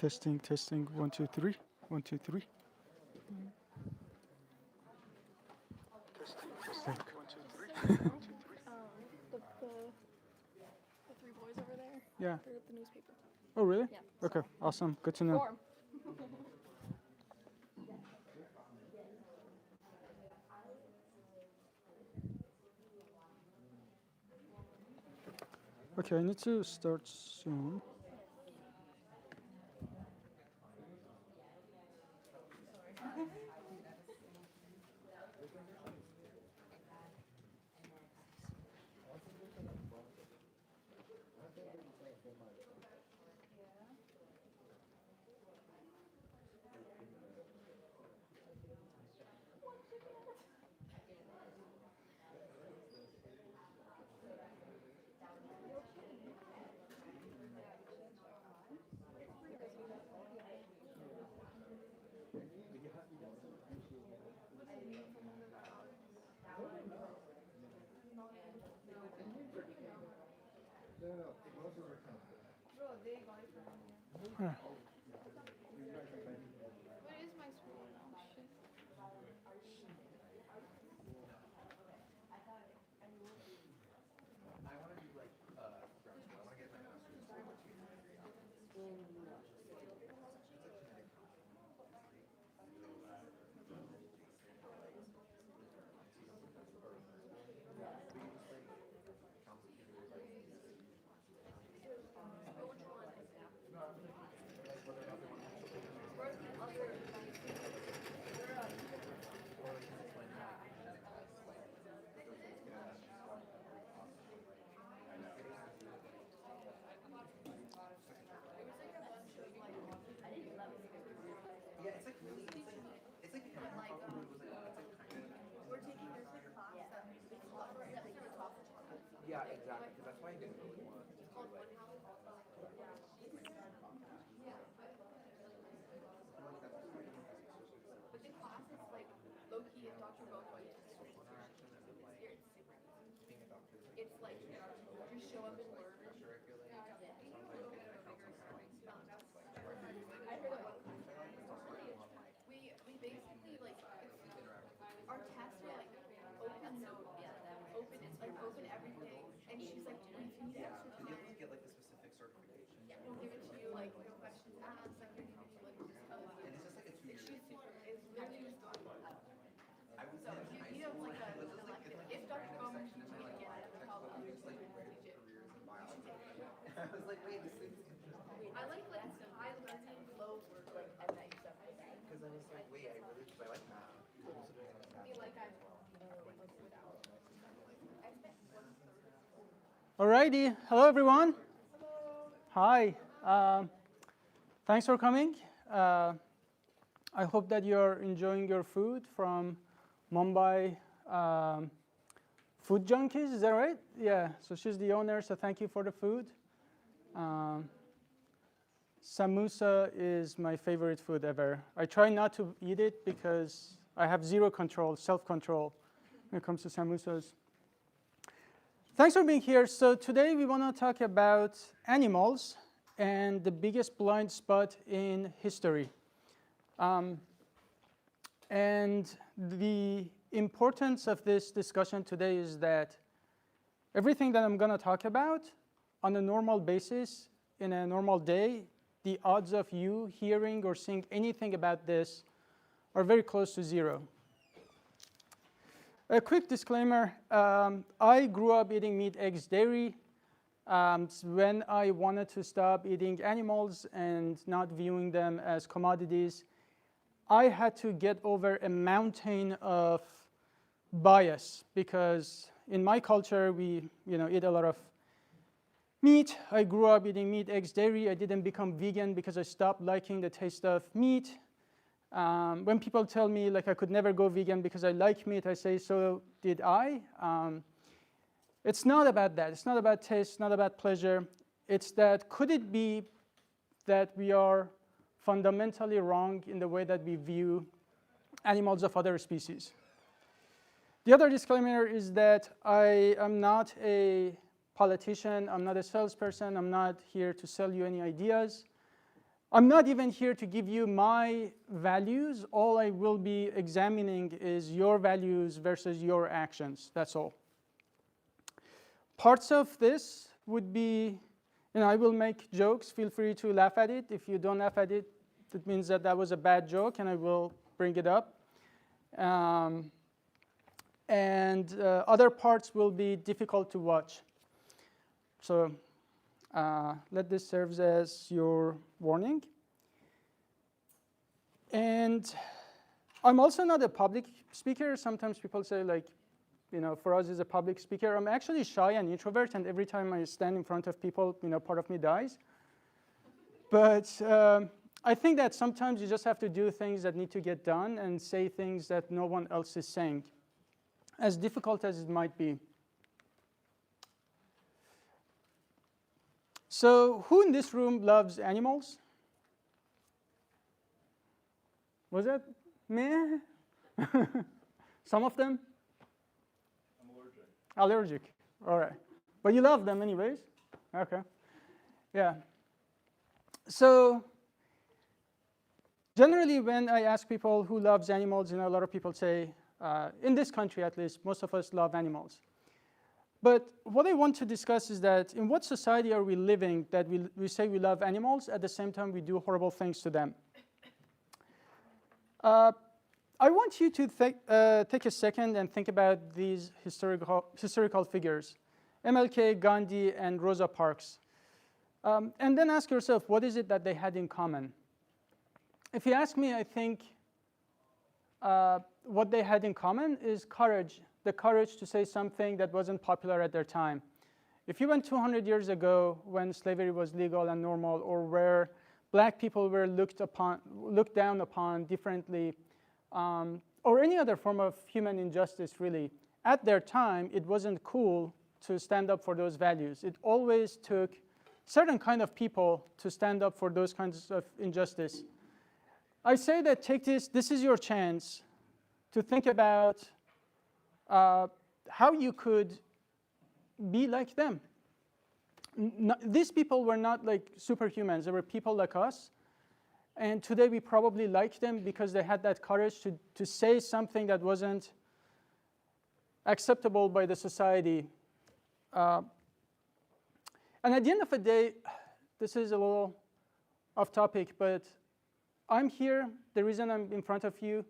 Testing, testing, 1, 2, 3, 1, 2, 3. Testing, testing, 1, 2, 3. The three boys over there. Yeah. They're at the newspaper. Oh, really? Yeah. Okay, awesome. Good to know. Form. Okay, I need to start soon. Huh. What is my school now? Shit. Yeah, exactly, because that's why I didn't really want to do like... But the class is like low-key and Dr. Bobo is super easy. It's super easy. Being a doctor is It's like just show up and learn. pressure, I feel like. We basically like our tests are like open note. Open, it's like open everything. And she's like, if you need extra Did you time, ever get like the specific certification? we'll give it to you, like no questions asked, like we're giving you like just tell you. And is this like a 2-year? She's super, it's literally just gone. I was So in high you have school, like and an it was just like, elective. it's like If Dr. random Bowman section teaches in you my again, like I'll textbook, teach it's like random it. careers in biology. I was like, wait, this thing's interesting. I like high learning, low work, like at night stuff like that. Because I was like, wait, I really, because I like math. I'm also doing like I math. mean, like I spent Alrighty. Hello, everyone. Hi. Thanks for coming. I hope that you're enjoying your food from Mumbai Food Junkies. Is that right? Yeah. So she's the owner. So thank you for the food. Samosa is my favorite food ever. I try not to eat it because I have zero control, self-control when it comes to samosas. Thanks for being here. So today we want to talk about animals and the biggest blind spot in history. And the importance of this discussion today is that everything that I'm going to talk about on a normal basis, in a normal day, the odds of you hearing or seeing anything about this are very close to zero. A quick disclaimer, I grew up eating meat, eggs, dairy. When I wanted to stop eating animals and not viewing them as commodities, I had to get over a mountain of bias because in my culture, we eat a lot of meat. I grew up eating meat, eggs, dairy. I didn't become vegan because I stopped liking the taste of meat. When people tell me like I could never go vegan because I like meat, I say, so did I. It's not about that. It's not about taste, not about pleasure. It's that could it be that we are fundamentally wrong in the way that we view animals of other species? The other disclaimer is that I am not a politician. I'm not a salesperson. I'm not here to sell you any ideas. I'm not even here to give you my values. All I will be examining is your values versus your actions. That's all. Parts of this would be, I will make jokes. Feel free to laugh at it. If you don't laugh at it, it means that that was a bad joke, and I will bring it up. Other parts will be difficult to watch. So let this serve as your warning. And I'm also not a public speaker. Sometimes people say, like, for us as a public speaker, I'm actually shy and introvert, and every time I stand in front of people, part of me dies. But I think that sometimes you just have to do things that need to get done and say things that no one else is saying, as difficult as it might be. So who in this room loves animals? Was that meh? Some of them? I'm allergic. Allergic, all right. But you love them anyways? Okay, yeah. So generally when I ask people who loves animals, a lot of people say, in this country at least, most of us love animals. But what I want to discuss is that in what society are we living that we say we love animals, at the same time we do horrible things to them? I want you to take a second and think about these historical figures, MLK, Gandhi, and Rosa Parks. And then ask yourself, what is it that they had in common? If you ask me, I think what they had in common is courage, the courage to say something that wasn't popular at their time. If you went 200 years ago when slavery was legal and normal, or where black people were looked down upon differently, or any other form of human injustice really, at their time it wasn't cool to stand up for those values. It always took certain kind of people to stand up for those kinds of injustice. I say that this is your chance to think about how you could be like them. These people were not like superhumans. They were people like us. And today we probably like them because they had that courage to say something that wasn't acceptable by the society. And at the end of the day, this is a little off topic, but I'm here. The reason I'm in front of you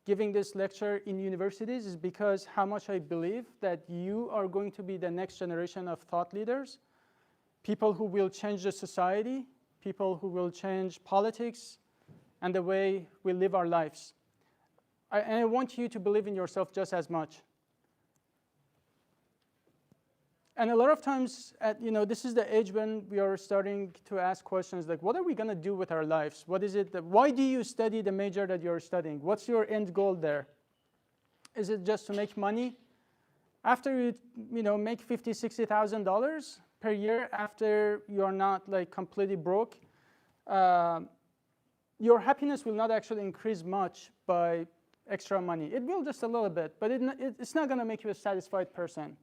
giving this lecture in universities is because how much I believe that you are going to be the next generation of thought leaders, people who will change the society, people who will change politics and the way we live our lives. And I want you to believe in yourself just as much. And a lot of times, this is the age when we are starting to ask questions like, what are we going to do with our lives? What is it why do you study the major that you're studying? What's your end goal there? Is it just to make money? After you, make $50,000, $60,000 per year, after you're not like completely broke, your happiness will not actually increase much by extra money. It will just a little bit, but it's not going to make you a satisfied person.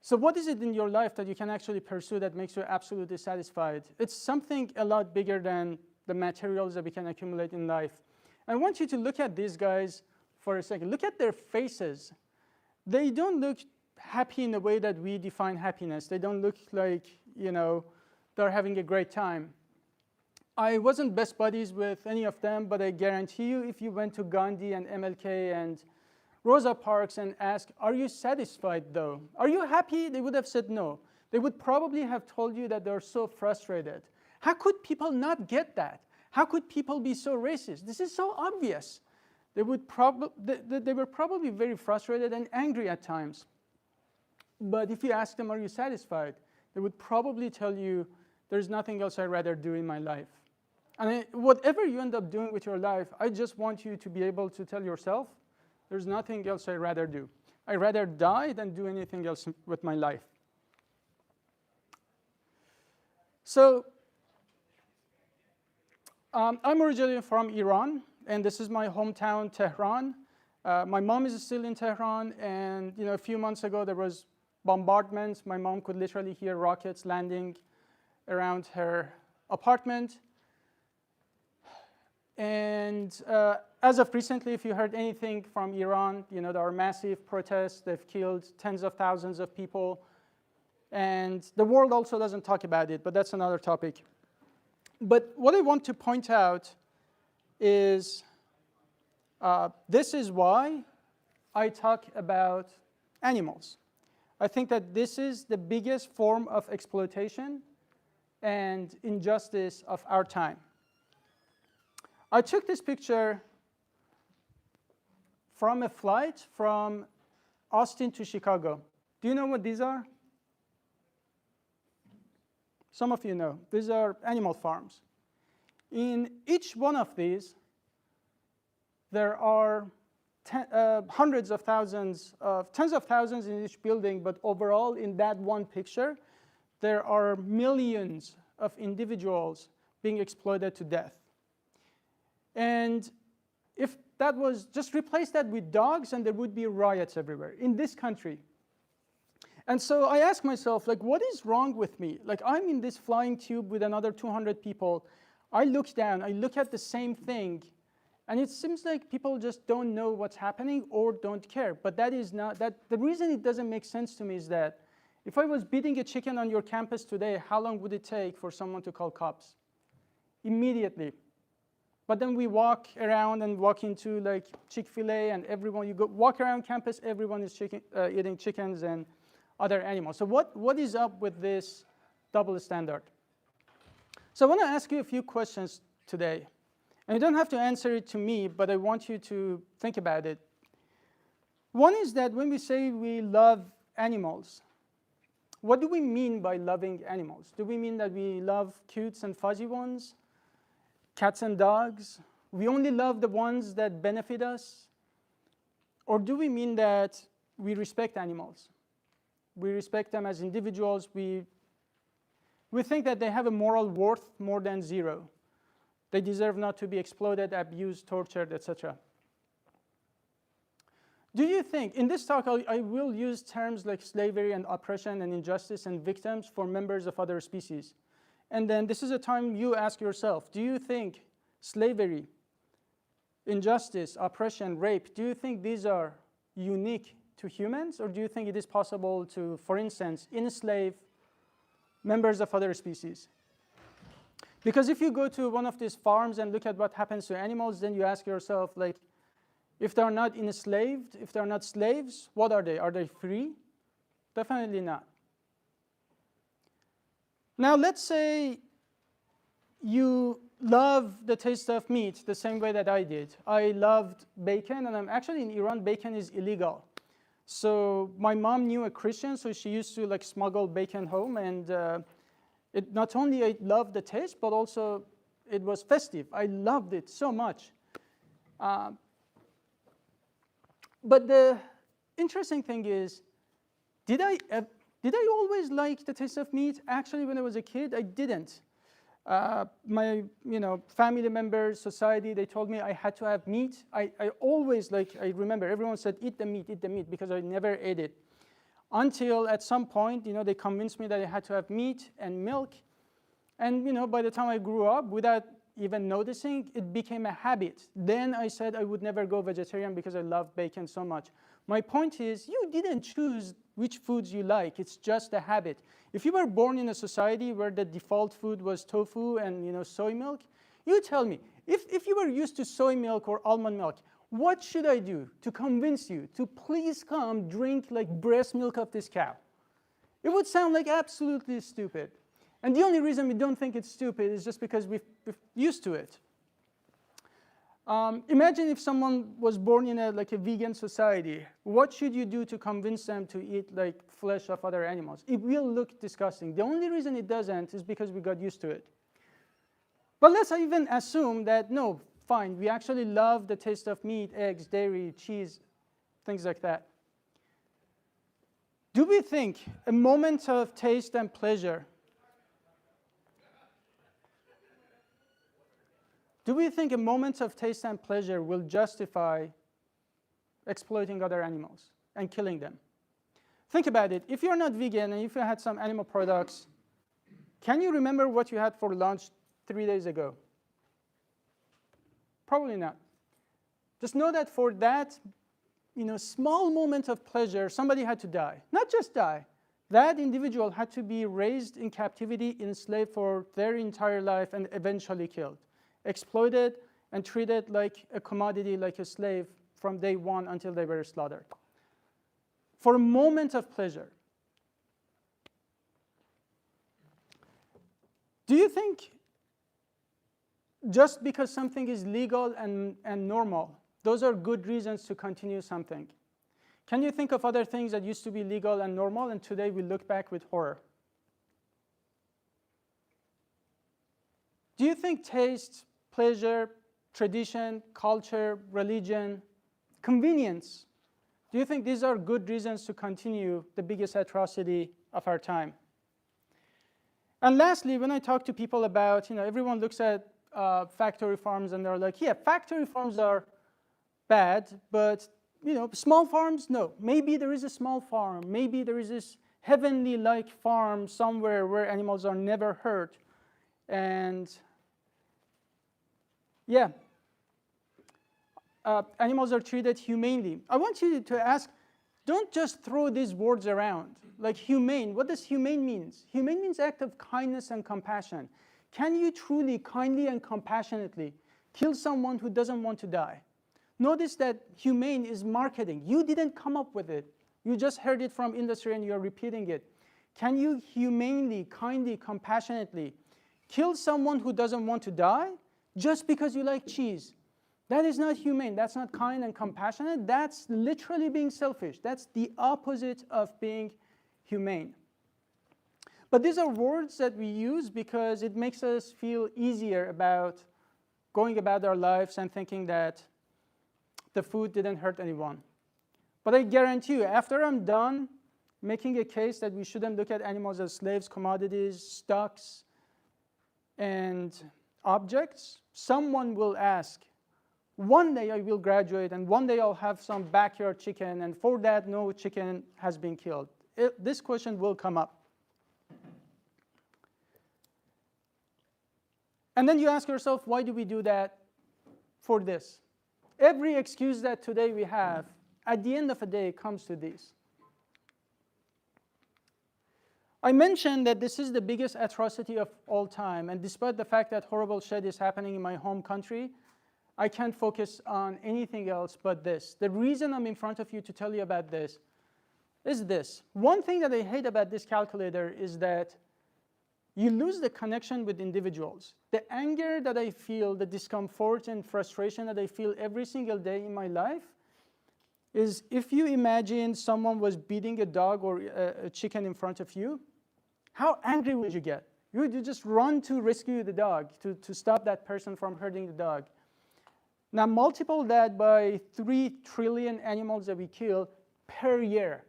So what is it in your life that you can actually pursue that makes you absolutely satisfied? It's something a lot bigger than the materials that we can accumulate in life. I want you to look at these guys for a second. Look at their faces. They don't look happy in the way that we define happiness. They don't look like, they're having a great time. I wasn't best buddies with any of them, but I guarantee you if you went to Gandhi and MLK and Rosa Parks and asked, are you satisfied though? Are you happy? They would have said no. They would probably have told you that they're so frustrated. How could people not get that? How could people be so racist? This is so obvious. They were probably very frustrated and angry at times. But if you ask them, are you satisfied? They would probably tell you, there's nothing else I'd rather do in my life. And whatever you end up doing with your life, I just want you to be able to tell yourself, there's nothing else I'd rather do. I'd rather die than do anything else with my life. So I'm originally from Iran, and this is my hometown, Tehran. My mom is still in Tehran, and a few months ago there was bombardments. My mom could literally hear rockets landing around her apartment. And as of recently, if you heard anything from Iran, you know, there are massive protests. They've killed tens of thousands of people. And the world also doesn't talk about it, but that's another topic. But what I want to point out is this is why I talk about animals. I think that this is the biggest form of exploitation and injustice of our time. I took this picture from a flight from Austin to Chicago. Do you know what these are? Some of you know. These are animal farms. In each one of these, there are hundreds of thousands, tens of thousands in each building, but overall, in that one picture, there are millions of individuals being exploited to death. And if that was, just replace that with dogs, and there would be riots everywhere in this country. And so I ask myself, like, what is wrong with me? Like, I'm in this flying tube with another 200 people. I look down, I look at the same thing, and it seems like people just don't know what's happening or don't care. But that is not, the reason it doesn't make sense to me is that if I was beating a chicken on your campus today, how long would it take for someone to call cops? Immediately. But then we walk around and walk into like Chick-fil-A, and everyone, you go walk around campus, everyone is eating chickens and other animals. So what is up with this double standard? So I want to ask you a few questions today. And you don't have to answer it to me, but I want you to think about it. One is that when we say we love animals, what do we mean by loving animals? Do we mean that we love cute and fuzzy ones, cats and dogs? We only love the ones that benefit us? Or do we mean that we respect animals? We respect them as individuals. We think that they have a moral worth more than zero. They deserve not to be exploited, abused, tortured, etc. Do you think, in this talk, I will use terms like slavery and oppression and injustice and victims for members of other species. And then this is a time you ask yourself, do you think slavery, injustice, oppression, rape, do you think these are unique to humans? Or do you think it is possible to, for instance, enslave members of other species? Because if you go to one of these farms and look at what happens to animals, then you ask yourself, like, if they're not enslaved, if they're not slaves, what are they? Are they free? Definitely not. Now, let's say you love the taste of meat the same way that I did. I loved bacon, and I'm actually in Iran, bacon is illegal. So my mom knew a Christian, so she used to like smuggle bacon home, and it not only I loved the taste, but also it was festive. I loved it so much. But the interesting thing is, did I always like the taste of meat? Actually, when I was a kid, I didn't. My family members, society, they told me I had to have meat. I always, I remember everyone said, eat the meat, because I never ate it. Until at some point, they convinced me that I had to have meat and milk. And by the time I grew up, without even noticing, it became a habit. Then I said I would never go vegetarian because I love bacon so much. My point is, you didn't choose which foods you like. It's just a habit. If you were born in a society where the default food was tofu and soy milk, you tell me, if you were used to soy milk or almond milk, what should I do to convince you to please come drink like breast milk of this cow? It would sound like absolutely stupid. And the only reason we don't think it's stupid is just because we're used to it. Imagine if someone was born in a vegan society. What should you do to convince them to eat flesh of other animals? It will look disgusting. The only reason it doesn't is because we got used to it. But let's even assume that, no, fine, we actually love the taste of meat, eggs, dairy, cheese, things like that. Do we think a moment of taste and pleasure will justify exploiting other animals and killing them? Think about it. If you're not vegan and if you had some animal products, can you remember what you had for lunch 3 days ago? Probably not. Just know that for that small moment of pleasure, somebody had to die. Not just die. That individual had to be raised in captivity, enslaved for their entire life, and eventually killed, exploited, and treated like a commodity, like a slave from day one until they were slaughtered. For a moment of pleasure. Do you think just because something is legal and normal, those are good reasons to continue something? Can you think of other things that used to be legal and normal, and today we look back with horror? Do you think taste, pleasure, tradition, culture, religion, convenience, do you think these are good reasons to continue the biggest atrocity of our time? And lastly, when I talk to people about, everyone looks at factory farms and they're like, yeah, factory farms are bad, but small farms, no. Maybe there is a small farm. Maybe there is this heavenly-like farm somewhere where animals are never hurt. And yeah, animals are treated humanely. I want you to ask, don't just throw these words around. Like humane, what does humane mean? Humane means act of kindness and compassion. Can you truly, kindly and compassionately kill someone who doesn't want to die? Notice that humane is marketing. You didn't come up with it. You just heard it from industry and you're repeating it. Can you humanely, kindly, compassionately kill someone who doesn't want to die just because you like cheese? That is not humane. That's not kind and compassionate. That's literally being selfish. That's the opposite of being humane. But these are words that we use because it makes us feel easier about going about our lives and thinking that the food didn't hurt anyone. But I guarantee you, after I'm done making a case that we shouldn't look at animals as slaves, commodities, stocks, and objects, someone will ask, one day I will graduate and one day I'll have some backyard chicken, and for that no chicken has been killed. This question will come up. And then you ask yourself, why do we do that for this? Every excuse that today we have, at the end of the day, comes to these. I mentioned that this is the biggest atrocity of all time, and despite the fact that horrible shit is happening in my home country, I can't focus on anything else but this. The reason I'm in front of you to tell you about this is this. One thing that I hate about this calculator is that you lose the connection with individuals. The anger that I feel, the discomfort and frustration that I feel every single day in my life is if you imagine someone was beating a dog or a chicken in front of you, how angry would you get? You just run to rescue the dog, to stop that person from hurting the dog. Now multiple that by 3 trillion animals that we kill per year.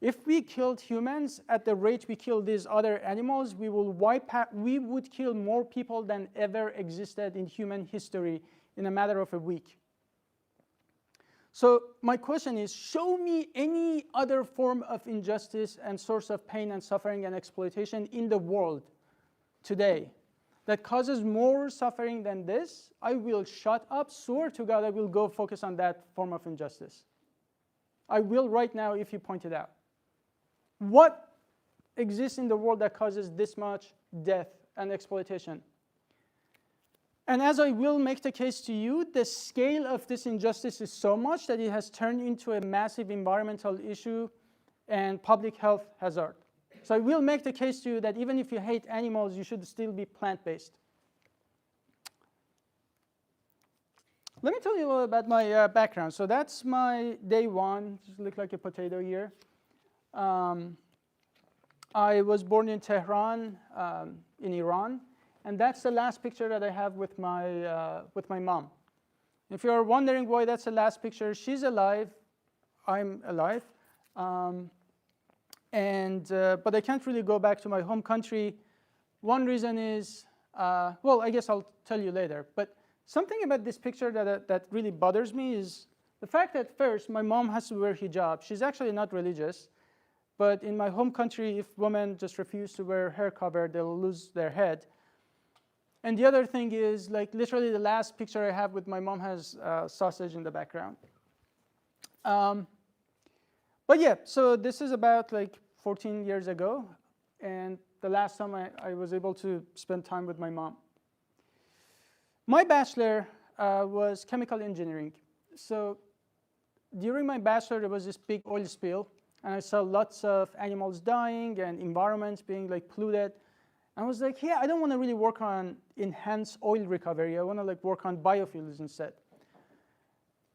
If we killed humans at the rate we kill these other animals, we would kill more people than ever existed in human history in a matter of a week. So my question is, show me any other form of injustice and source of pain and suffering and exploitation in the world today that causes more suffering than this. I will shut up, swear to God, I will go focus on that form of injustice. I will right now if you point it out. What exists in the world that causes this much death and exploitation? And as I will make the case to you, the scale of this injustice is so much that it has turned into a massive environmental issue and public health hazard. So I will make the case to you that even if you hate animals, you should still be plant-based. Let me tell you a little about my background. So that's my day one. Just look like a potato here. I was born in Tehran, in Iran, and that's the last picture that I have with my mom. If you're wondering why that's the last picture, she's alive, I'm alive, but I can't really go back to my home country. One reason is, well, I guess I'll tell you later, but something about this picture that really bothers me is the fact that first, my mom has to wear hijab. She's actually not religious. But in my home country, if women just refuse to wear hair cover, they'll lose their head. And the other thing is, like, literally the last picture I have with my mom has sausage in the background. But yeah, so this is about like 14 years ago, and the last time I was able to spend time with my mom. My bachelor was chemical engineering. So during my bachelor, there was this big oil spill, and I saw lots of animals dying and environments being like polluted. I was like, yeah, I don't want to really work on enhanced oil recovery. I want to like work on biofuels instead.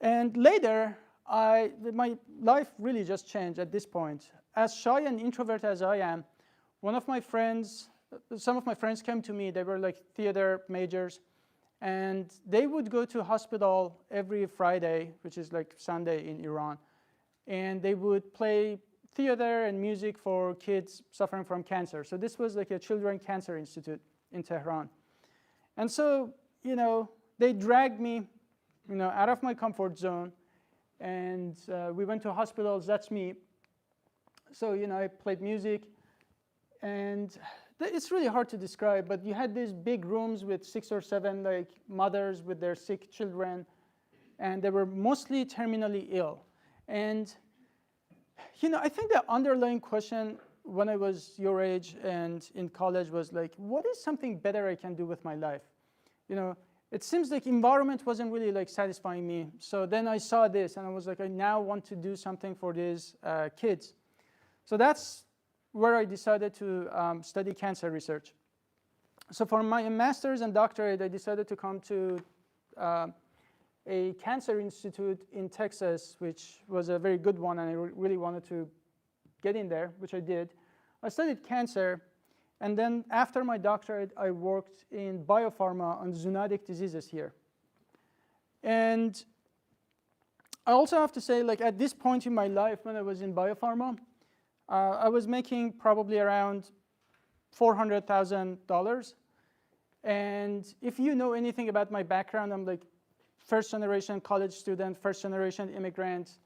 And later, my life really just changed at this point. As shy and introvert as I am, some of my friends came to me. They were like theater majors, and they would go to hospital every Friday, which is like Sunday in Iran, and they would play theater and music for kids suffering from cancer. So this was like a children's cancer institute in Tehran. And so, they dragged me, out of my comfort zone, and we went to hospitals. That's me. So, I played music, and it's really hard to describe, but you had these big rooms with 6 or 7 like mothers with their sick children, and they were mostly terminally ill. And I think the underlying question when I was your age and in college was like, what is something better I can do with my life? It seems like environment wasn't really like satisfying me. So then I saw this, and I was like, I now want to do something for these kids. So that's where I decided to study cancer research. So for my master's and doctorate, I decided to come to a cancer institute in Texas, which was a very good one, and I really wanted to get in there, which I did. I studied cancer, and then after my doctorate, I worked in biopharma on zoonotic diseases here. And I also have to say, like at this point in my life when I was in biopharma, I was making probably around $400,000. And if you know anything about my background, I'm like first generation college student, first generation immigrant.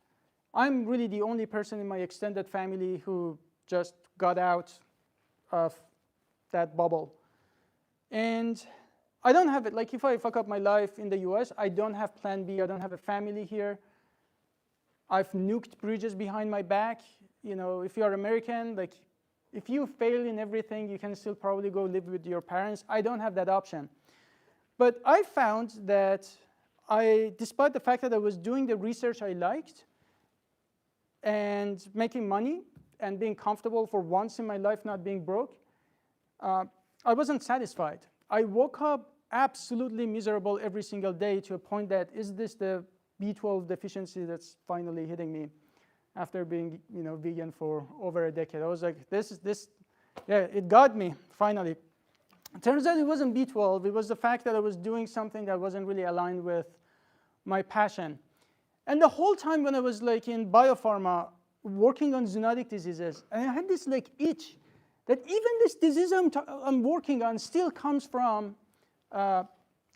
I'm really the only person in my extended family who just got out of that bubble. And I don't have it, like if I fuck up my life in the US, I don't have plan B, I don't have a family here. I've nuked bridges behind my back. If you're American, like if you fail in everything, you can still probably go live with your parents. I don't have that option. But I found that despite the fact that I was doing the research I liked and making money and being comfortable for once in my life not being broke, I wasn't satisfied. I woke up absolutely miserable every single day to a point that, is this the B12 deficiency that's finally hitting me after being vegan for over a decade? I was like, yeah, it got me, finally. It turns out it wasn't B12. It was the fact that I was doing something that wasn't really aligned with my passion. And the whole time when I was like in biopharma, working on zoonotic diseases, and I had this like itch that even this disease I'm working on still comes from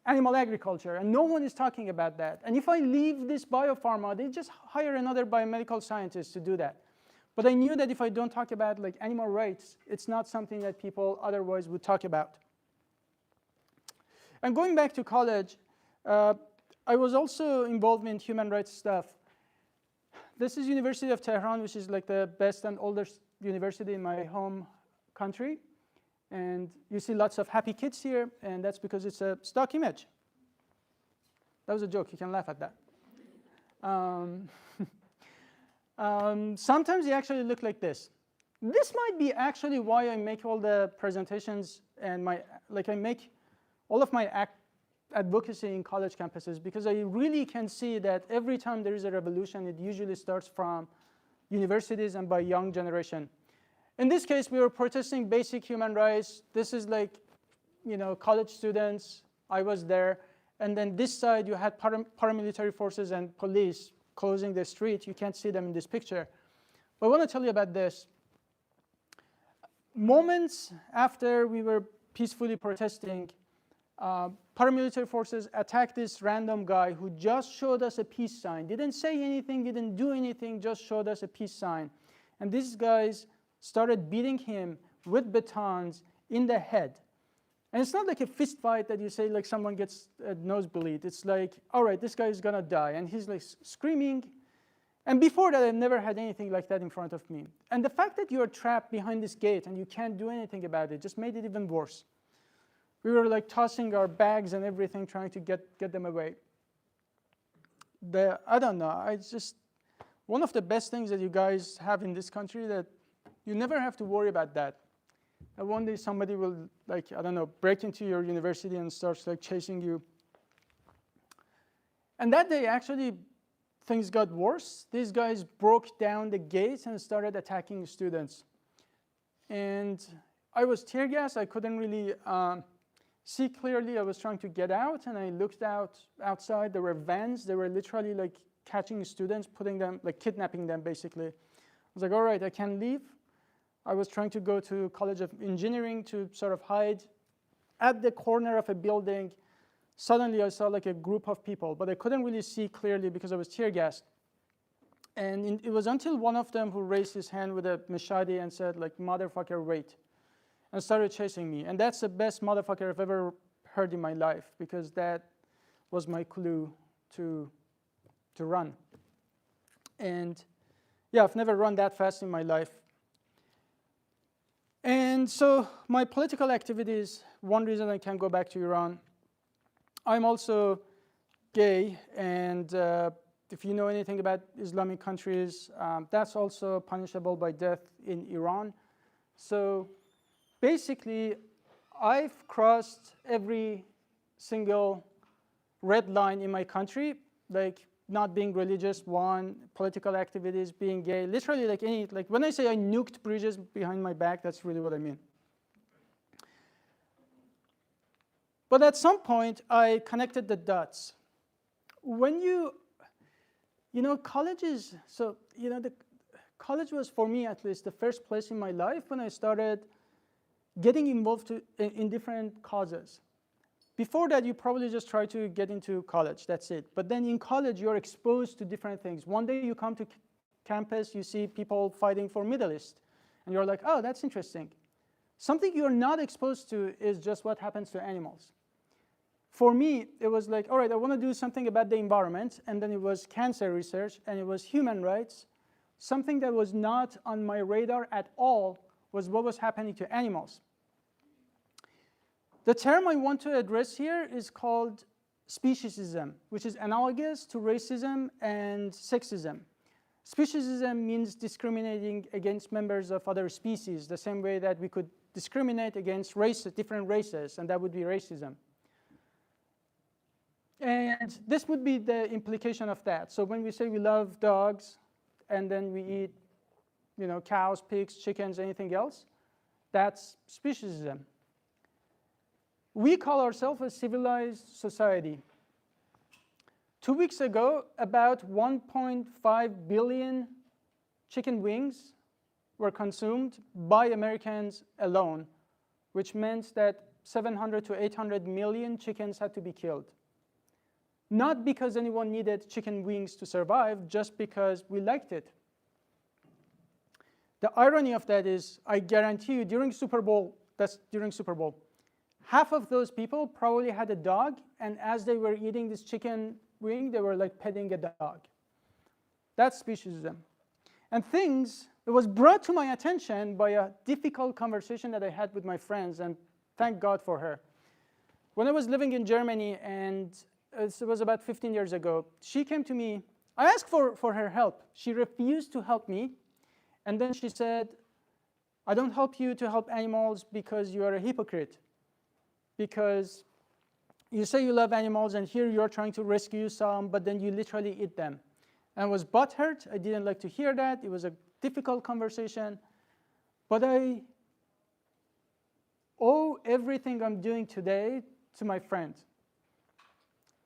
animal agriculture, and no one is talking about that. And if I leave this biopharma, they just hire another biomedical scientist to do that. But I knew that if I don't talk about like animal rights, it's not something that people otherwise would talk about. And going back to college, I was also involved in human rights stuff. This is University of Tehran, which is like the best and oldest university in my home country. And you see lots of happy kids here, and that's because it's a stock image. That was a joke. You can laugh at that. Sometimes they actually look like this. This might be actually why I make all the presentations and I make all of my advocacy in college campuses, because I really can see that every time there is a revolution, it usually starts from universities and by young generation. In this case, we were protesting basic human rights. This is like, college students. I was there. And then this side, you had paramilitary forces and police closing the street. You can't see them in this picture. But I want to tell you about this. Moments after we were peacefully protesting, paramilitary forces attacked this random guy who just showed us a peace sign. Didn't say anything, didn't do anything, just showed us a peace sign. And these guys started beating him with batons in the head. And it's not like a fist fight that you say like someone gets a nosebleed. It's like, all right, this guy is gonna die. And he's like screaming. And before that, I've never had anything like that in front of me. And the fact that you're trapped behind this gate and you can't do anything about it just made it even worse. We were like tossing our bags and everything, trying to get them away. I don't know, it's just one of the best things that you guys have in this country, that you never have to worry about that. And one day somebody will, like, I don't know, break into your university and starts like chasing you. And that day, actually, things got worse. These guys broke down the gates and started attacking students. And I was tear gassed. I couldn't really see clearly. I was trying to get out, and I looked outside. There were vans. They were literally like catching students, putting them, like kidnapping them, basically. I was like, all right, I can leave. I was trying to go to College of Engineering to sort of hide at the corner of a building. Suddenly, I saw like a group of people, but I couldn't really see clearly because I was tear gassed. And it was until one of them who raised his hand with a machete and said, like, motherfucker, wait, and started chasing me. And that's the best motherfucker I've ever heard in my life, because that was my clue to run. And yeah, I've never run that fast in my life. And so my political activities, one reason I can't go back to Iran, I'm also gay, and if you know anything about Islamic countries, that's also punishable by death in Iran. So basically, I've crossed every single red line in my country, like not being religious, one, political activities, being gay, literally like when I say I nuked bridges behind my back, that's really what I mean. But at some point, I connected the dots. When you know, colleges, so, you know, the college was, for me at least, the first place in my life when I started getting involved in different causes. Before that, you probably just try to get into college, that's it. But then in college, you're exposed to different things. One day you come to campus, you see people fighting for Middle East, and you're like, oh, that's interesting. Something you're not exposed to is just what happens to animals. For me, it was like, all right, I want to do something about the environment, and then it was cancer research, and it was human rights. Something that was not on my radar at all was what was happening to animals. The term I want to address here is called speciesism, which is analogous to racism and sexism. Speciesism means discriminating against members of other species, the same way that we could discriminate against different races, and that would be racism. And this would be the implication of that. So when we say we love dogs, and then we eat, you know, cows, pigs, chickens, anything else, that's speciesism. We call ourselves a civilized society. 2 weeks ago, about 1.5 billion chicken wings were consumed by Americans alone, which meant that 700 to 800 million chickens had to be killed. Not because anyone needed chicken wings to survive, just because we liked it. The irony of that is, I guarantee you, during Super Bowl, half of those people probably had a dog, and as they were eating this chicken wing, they were like petting a dog. That's speciesism. And it was brought to my attention by a difficult conversation that I had with my friends, and thank God for her. When I was living in Germany, and it was about 15 years ago, she came to me. I asked for her help. She refused to help me. And then she said, I don't help you to help animals because you are a hypocrite. Because you say you love animals, and here you're trying to rescue some, but then you literally eat them. And I was butthurt. I didn't like to hear that. It was a difficult conversation. But I owe everything I'm doing today to my friend.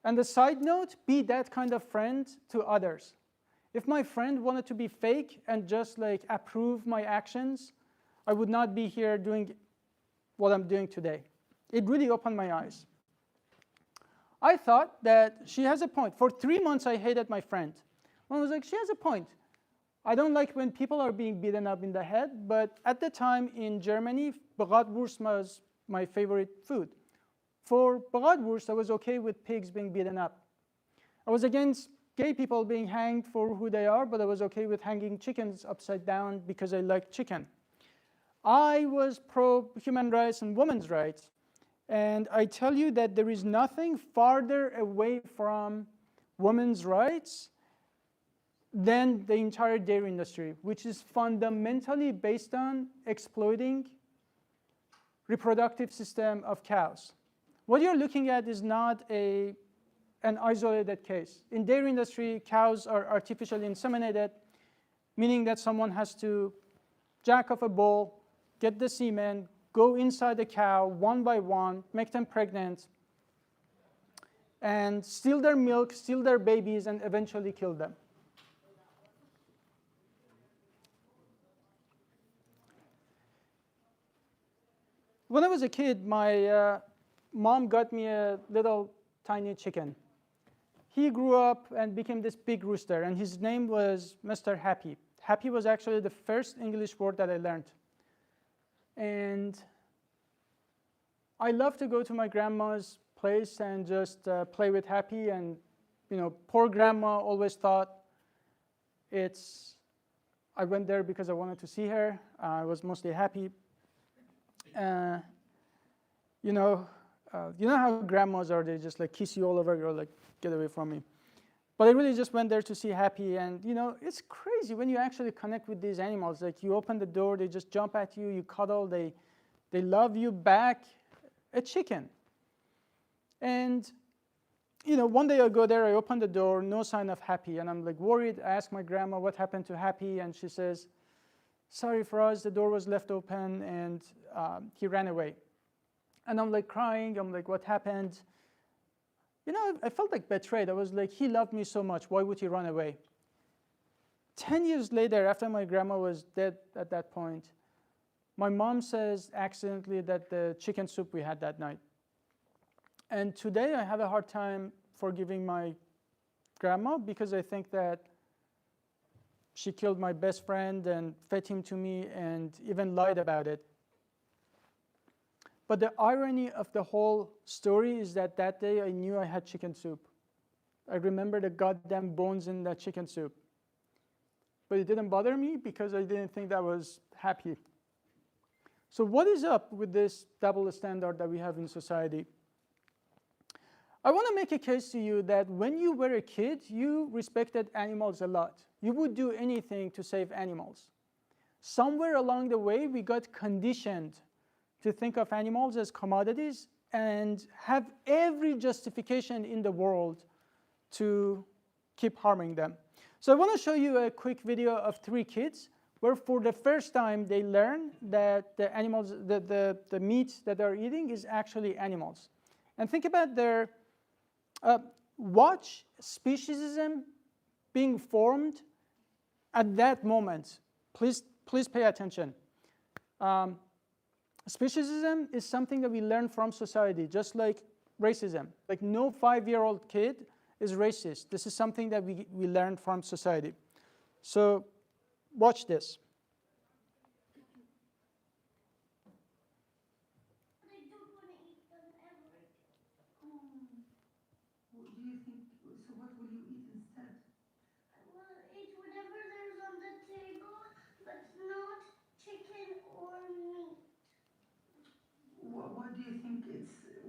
And the side note, be that kind of friend to others. If my friend wanted to be fake and just like approve my actions, I would not be here doing what I'm doing today. It really opened my eyes. I thought that she has a point. For 3 months, I hated my friend. I was like, she has a point. I don't like when people are being beaten up in the head, but at the time in Germany, Bratwurst was my favorite food. For bratwurst, I was okay with pigs being beaten up. I was against gay people being hanged for who they are, but I was okay with hanging chickens upside down because I like chicken. I was pro human rights and women's rights. And I tell you that there is nothing farther away from women's rights than the entire dairy industry, which is fundamentally based on exploiting reproductive system of cows. What you're looking at is not an isolated case. In dairy industry, cows are artificially inseminated, meaning that someone has to jack off a bull, get the semen, go inside the cow one by one, make them pregnant, and steal their milk, steal their babies, and eventually kill them. When I was a kid, my mom got me a little tiny chicken. He grew up and became this big rooster, and his name was Mr. Happy. Happy was actually the first English word that I learned. And I love to go to my grandma's place and just play with Happy. And poor grandma always thought I went there because I wanted to see her. I was mostly happy. You know how grandmas are, they just like kiss you all over, you're like, get away from me. But I really just went there to see Happy, and it's crazy when you actually connect with these animals. Like you open the door, they just jump at you, you cuddle, they love you back. A chicken. And one day I go there, I open the door, no sign of Happy, and I'm like worried. I ask my grandma what happened to Happy, and she says, sorry for us, the door was left open and he ran away. And I'm like crying, I'm like, what happened? I felt like betrayed. I was like, he loved me so much, why would he run away? 10 years later, after my grandma was dead at that point, my mom says accidentally that the chicken soup we had that night. And today I have a hard time forgiving my grandma because I think that she killed my best friend and fed him to me and even lied about it. But the irony of the whole story is that day I knew I had chicken soup. I remember the goddamn bones in that chicken soup. But it didn't bother me because I didn't think that was Happy. So what is up with this double standard that we have in society? I want to make a case to you that when you were a kid, you respected animals a lot. You would do anything to save animals. Somewhere along the way, we got conditioned to think of animals as commodities and have every justification in the world to keep harming them. So I want to show you a quick video of 3 kids where for the first time they learn that the animals, the meat that they're eating is actually animals. And think about their, watch speciesism being formed at that moment. Please pay attention. Speciesism is something that we learn from society, just like racism. Like no 5-year-old kid is racist. This is something that we learn from society. So watch this. I don't want to eat them ever. What do you think? So what will you eat instead? I will eat whatever there's on the table, but not chicken or meat. Why do you think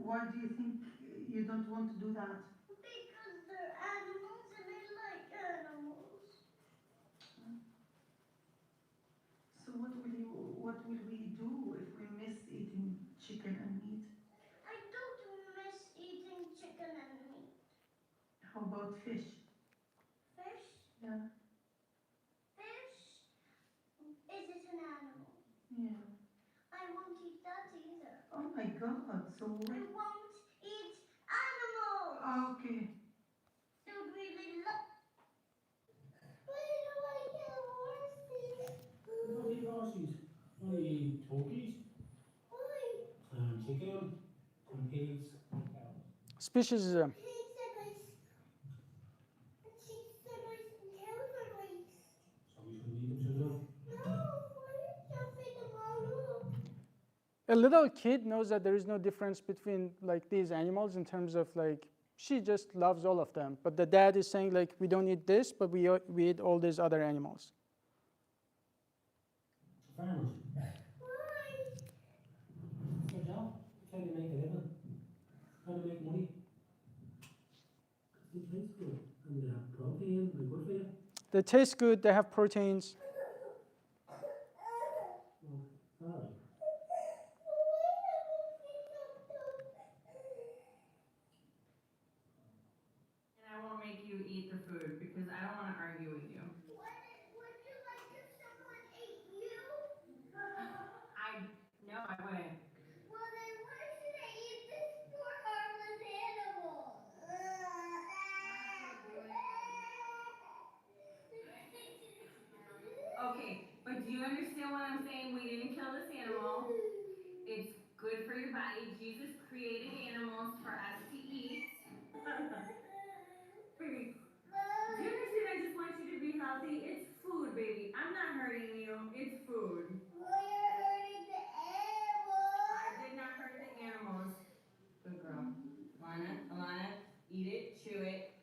why do you think you don't want to do that? Because they're animals and I like animals. So what will we do if we miss eating chicken and meat? I don't miss eating chicken and meat. How about fish? Fish? Yeah. Fish? Is it an animal? Yeah. I won't eat that either. Oh my God. So I won't eat animals. okay. Don't really love. Why do I get horses? You don't eat horses, only eat turkeys, Why? and chicken, and pigs, and cows. Speciesism. Pigs are nice. And chickens are nice and cows are nice. So we shouldn't eat them, should we? No, why don't you feed them all up? A little kid knows that there is no difference between like these animals in terms of like, she just loves all of them. But the dad is saying like, we don't eat this, but we eat all these other animals. Farmers. It's their job. It's how they make a living. It's how they make money. They taste good. And they have protein. They're good for you. They taste good, they have proteins. Well, all right. And I won't make you eat the food because I don't want to argue with you. Would you like if someone ate you? No, I wouldn't. Well, then why should I eat this poor harmless animal? Okay, but do you understand what I'm saying? We didn't kill this animal. It's good for your body. Jesus created animals for us to eat. Baby, do you understand? I just want you to be healthy. It's food, baby. I'm not hurting you. It's food. Well, you're hurting the animal. I did not hurt the animals. Good girl. Alana, eat it, chew it,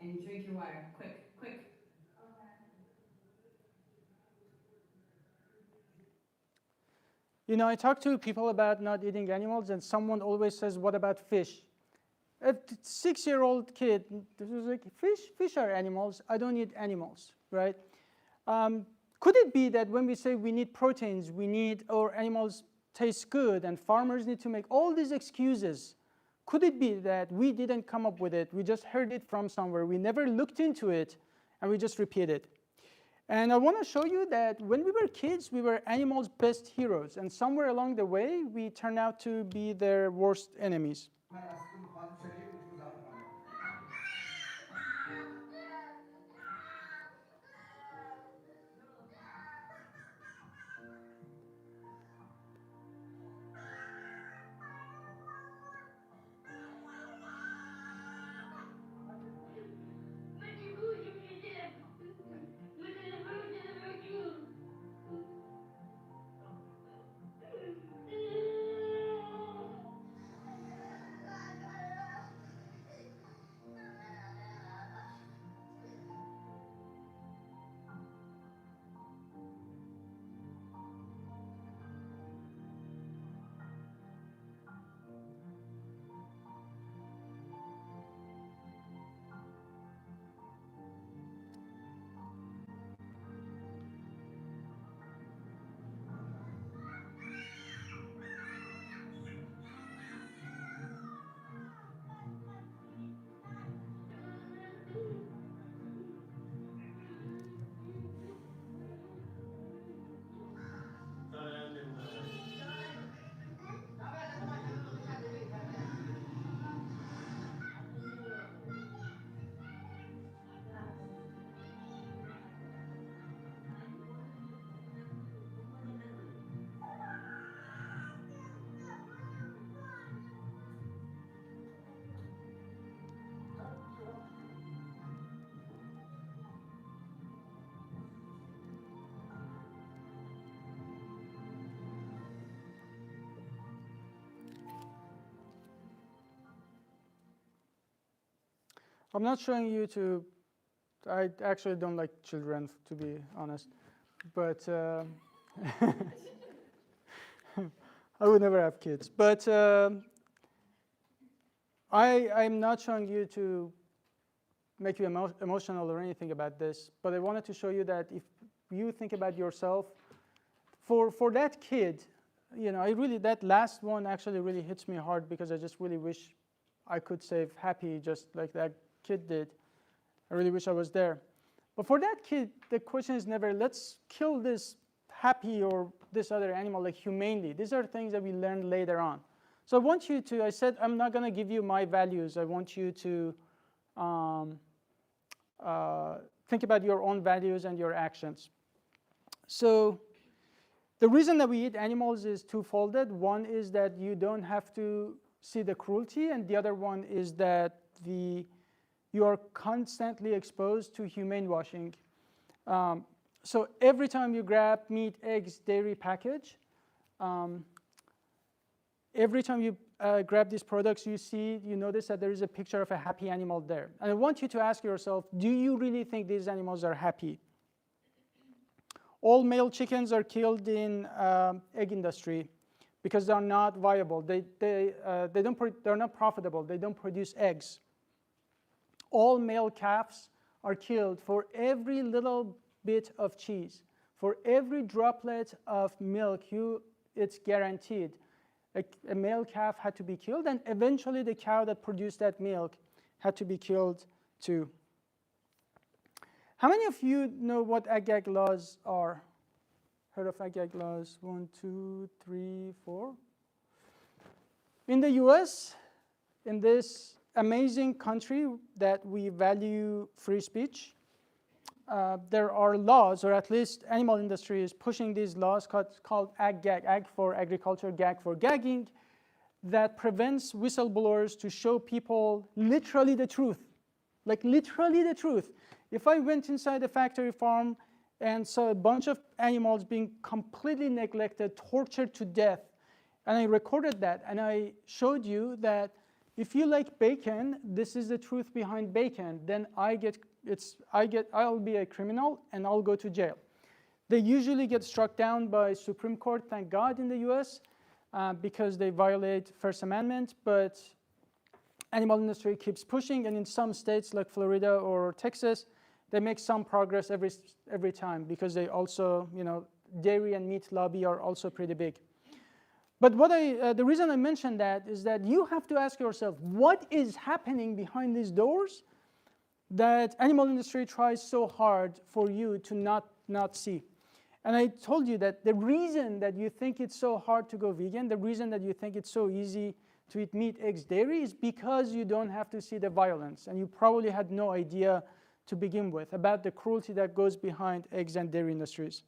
and drink your water. Quick, quick. You know, I talk to people about not eating animals, and someone always says, what about fish? A 6-year-old kid, this is like, fish are animals. I don't eat animals, right? Could it be that when we say we need proteins, or animals taste good, and farmers need to make all these excuses, could it be that we didn't come up with it? We just heard it from somewhere. We never looked into it, and we just repeat it. And I want to show you that when we were kids, we were animals' best heroes. And somewhere along the way, we turned out to be their worst enemies. I'm not showing you to, I actually don't like children, to be honest, but I would never have kids. But I'm not showing you to make you emotional or anything about this, but I wanted to show you that if you think about yourself, for that kid, you know, that last one actually really hits me hard because I just really wish I could save Happy just like that kid did. I really wish I was there. But for that kid, the question is never, let's kill this Happy or this other animal like humanely. These are things that we learn later on. So I want you to, I said, I'm not going to give you my values. I want you to think about your own values and your actions. So the reason that we eat animals is twofolded. One is that you don't have to see the cruelty, and the other one is that you are constantly exposed to humane washing. So every time you grab meat, eggs, dairy package, every time you grab these products, you notice that there is a picture of a happy animal there. And I want you to ask yourself, do you really think these animals are happy? All male chickens are killed in egg industry because they're not viable. They're not profitable. They don't produce eggs. All male calves are killed for every little bit of cheese. For every droplet of milk, it's guaranteed. A male calf had to be killed, and eventually the cow that produced that milk had to be killed too. How many of you know what ag-gag laws are? Heard of ag-gag laws? 1, 2, 3, 4. In the US, in this amazing country that we value free speech, there are laws, or at least animal industry is pushing these laws called ag-gag, ag for agriculture, gag for gagging, that prevents whistleblowers to show people literally the truth, like literally the truth. If I went inside a factory farm and saw a bunch of animals being completely neglected, tortured to death, and I recorded that, and I showed you that if you like bacon, this is the truth behind bacon, then I'll be a criminal and I'll go to jail. They usually get struck down by Supreme Court, thank God, in the US, because they violate First Amendment, but animal industry keeps pushing, and in some states like Florida or Texas, they make some progress every time because they also, dairy and meat lobby are also pretty big. But the reason I mention that is that you have to ask yourself, what is happening behind these doors that animal industry tries so hard for you to not see? And I told you that the reason that you think it's so hard to go vegan, the reason that you think it's so easy to eat meat, eggs, dairy is because you don't have to see the violence. And you probably had no idea to begin with about the cruelty that goes behind eggs and dairy industries.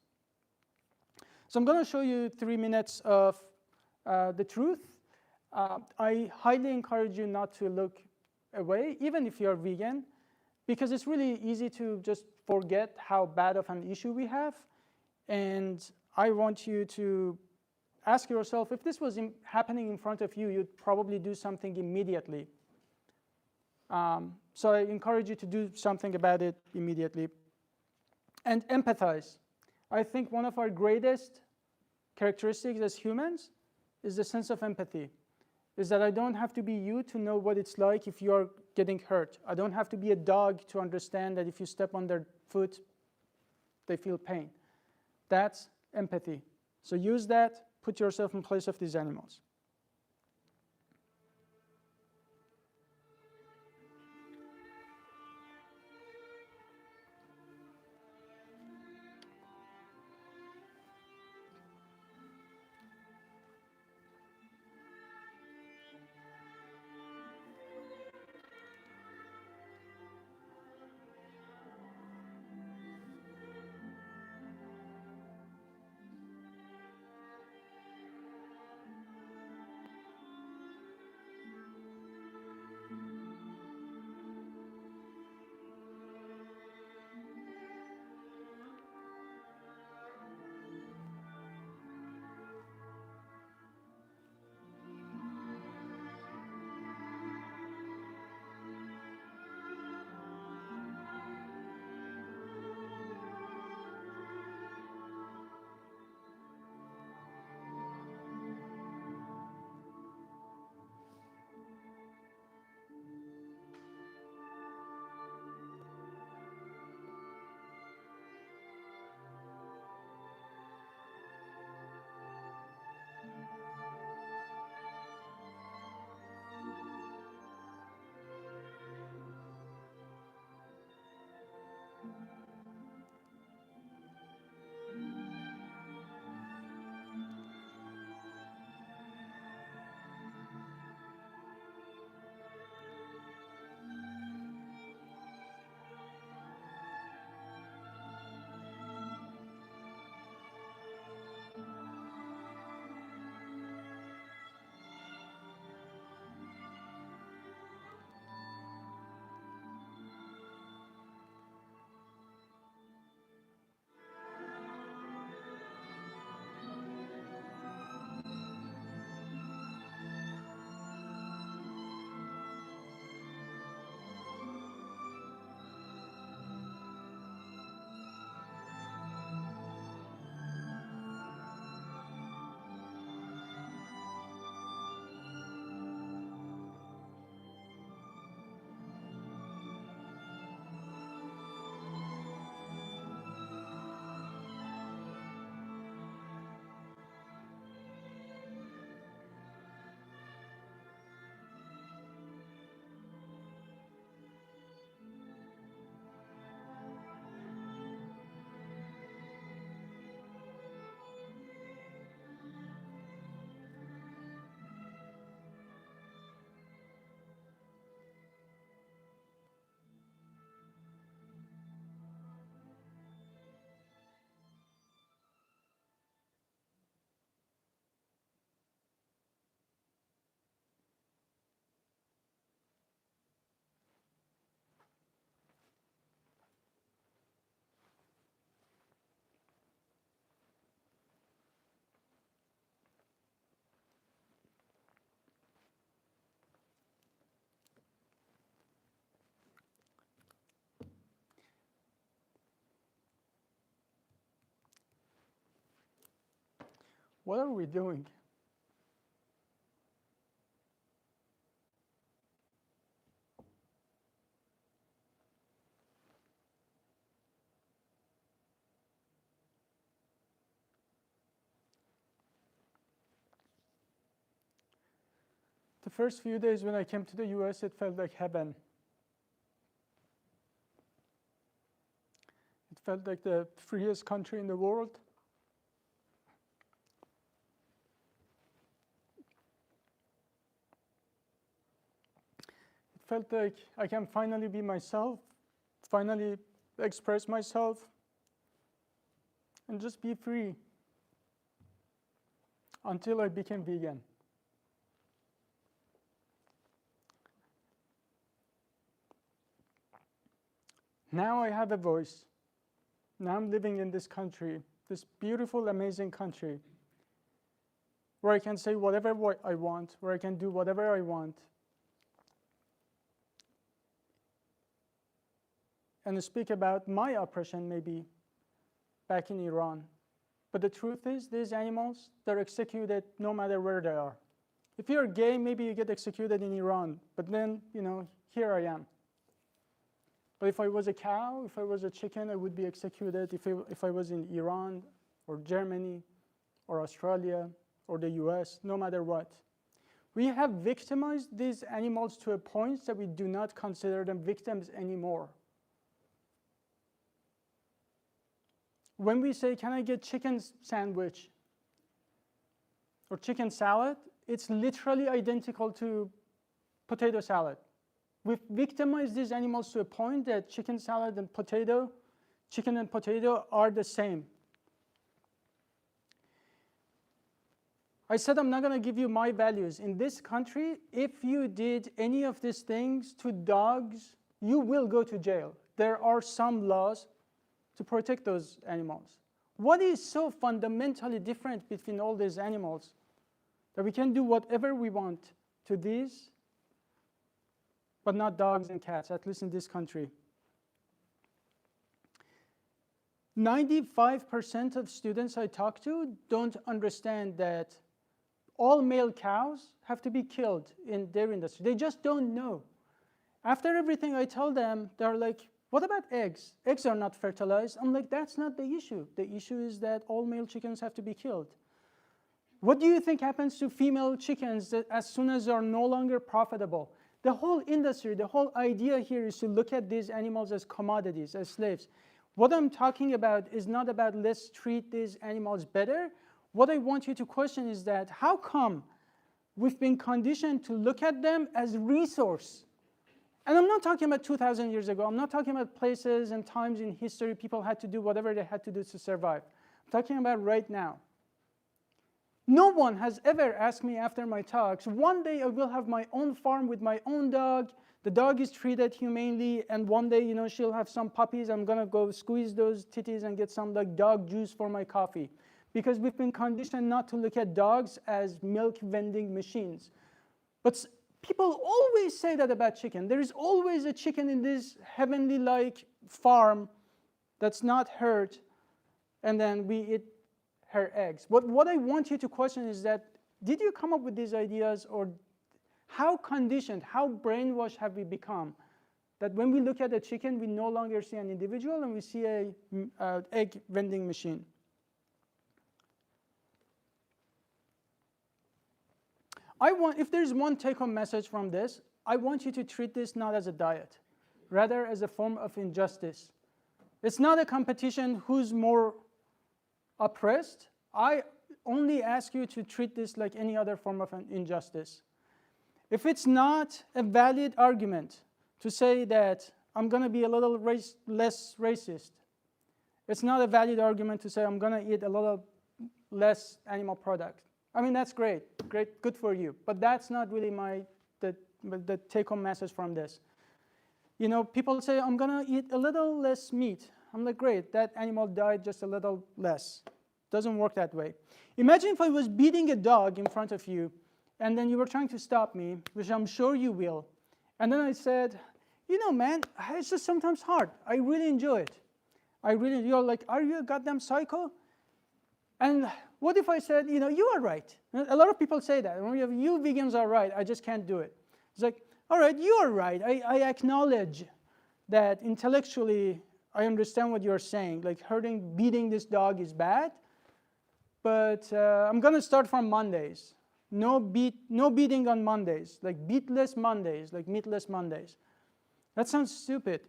So I'm going to show you 3 minutes of the truth. I highly encourage you not to look away, even if you're vegan, because it's really easy to just forget how bad of an issue we have. And I want you to ask yourself, if this was happening in front of you, you'd probably do something immediately. So I encourage you to do something about it immediately. And empathize. I think one of our greatest characteristics as humans is the sense of empathy. Is that I don't have to be you to know what it's like if you're getting hurt. I don't have to be a dog to understand that if you step on their foot, they feel pain. That's empathy. So use that, put yourself in place of these animals. What are we doing? The first few days when I came to the US, it felt like heaven. It felt like the freest country in the world. It felt like I can finally be myself, finally express myself, and just be free until I became vegan. Now I have a voice. Now I'm living in this country, this beautiful, amazing country, where I can say whatever I want, where I can do whatever I want, and speak about my oppression maybe back in Iran. But the truth is, these animals, they're executed no matter where they are. If you're gay, maybe you get executed in Iran, but then, here I am. But if I was a cow, if I was a chicken, I would be executed. If I was in Iran or Germany or Australia or the US, no matter what. We have victimized these animals to a point that we do not consider them victims anymore. When we say, can I get chicken sandwich or chicken salad, it's literally identical to potato salad. We've victimized these animals to a point that chicken salad and potato, chicken and potato are the same. I said I'm not going to give you my values. In this country, if you did any of these things to dogs, you will go to jail. There are some laws to protect those animals. What is so fundamentally different between all these animals that we can do whatever we want to these, but not dogs and cats, at least in this country? 95% of students I talk to don't understand that all male cows have to be killed in dairy industry. They just don't know. After everything I tell them, they're like, what about eggs? Eggs are not fertilized. I'm like, that's not the issue. The issue is that all male chickens have to be killed. What do you think happens to female chickens as soon as they're no longer profitable? The whole industry, the whole idea here is to look at these animals as commodities, as slaves. What I'm talking about is not about let's treat these animals better. What I want you to question is that how come we've been conditioned to look at them as resource? And I'm not talking about 2,000 years ago. I'm not talking about places and times in history people had to do whatever they had to do to survive. I'm talking about right now. No one has ever asked me after my talks, one day I will have my own farm with my own dog. The dog is treated humanely, and one day, she'll have some puppies. I'm going to go squeeze those titties and get some dog juice for my coffee. Because we've been conditioned not to look at dogs as milk vending machines. But people always say that about chicken. There is always a chicken in this heavenly-like farm that's not hurt, and then we eat her eggs. What I want you to question is that, did you come up with these ideas, or how conditioned, how brainwashed have we become that when we look at a chicken, we no longer see an individual and we see an egg vending machine? If there's one take-home message from this, I want you to treat this not as a diet, rather as a form of injustice. It's not a competition who's more oppressed. I only ask you to treat this like any other form of an injustice. If it's not a valid argument to say that I'm going to be a little less racist, it's not a valid argument to say I'm going to eat a little less animal product. I mean, that's great, good for you. But that's not really the take-home message from this. People say, I'm going to eat a little less meat. I'm like, great, that animal died just a little less. Doesn't work that way. Imagine if I was beating a dog in front of you, and then you were trying to stop me, which I'm sure you will. And then I said, man, it's just sometimes hard. I really enjoy it. You're like, are you a goddamn psycho? And What if I said, you are right? A lot of people say that. You vegans are right, I just can't do it. It's like, all right, you are right. I acknowledge that intellectually I understand what you're saying. Like beating this dog is bad, but I'm going to start from Mondays. No beating on Mondays, like beatless Mondays, like meatless Mondays. That sounds stupid.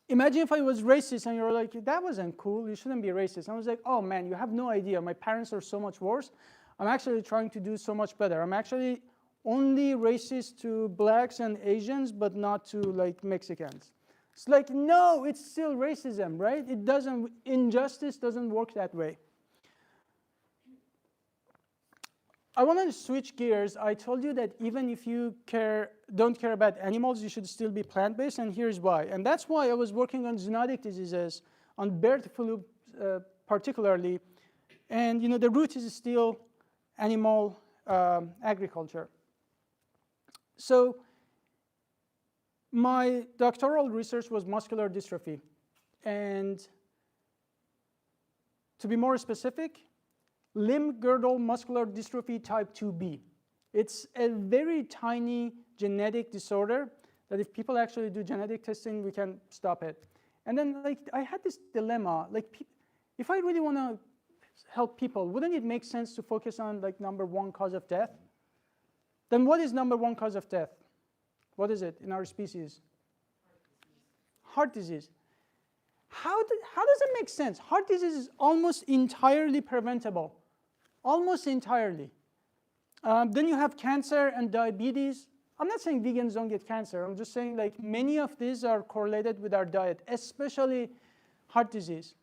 Imagine if I was racist and you were like, that wasn't cool, you shouldn't be racist. I was like, oh man, you have no idea. My parents are so much worse. I'm actually trying to do so much better. I'm actually only racist to blacks and Asians, but not to like Mexicans. It's like, no, it's still racism, right? Injustice doesn't work that way. I want to switch gears. I told you that even if you don't care about animals, you should still be plant-based, and here's why. And that's why I was working on zoonotic diseases, on bird flu particularly, and the root is still animal agriculture. So my doctoral research was muscular dystrophy, and to be more specific, limb-girdle muscular dystrophy type 2B. It's a very tiny genetic disorder that if people actually do genetic testing, we can stop it. And then I had this dilemma, if I really want to help people, wouldn't it make sense to focus on number one cause of death? Then what is number one cause of death? What is it in our species? Heart disease. How does it make sense? Heart disease is almost entirely preventable. Almost entirely. Then you have cancer and diabetes. I'm not saying vegans don't get cancer. I'm just saying many of these are correlated with our diet, especially heart disease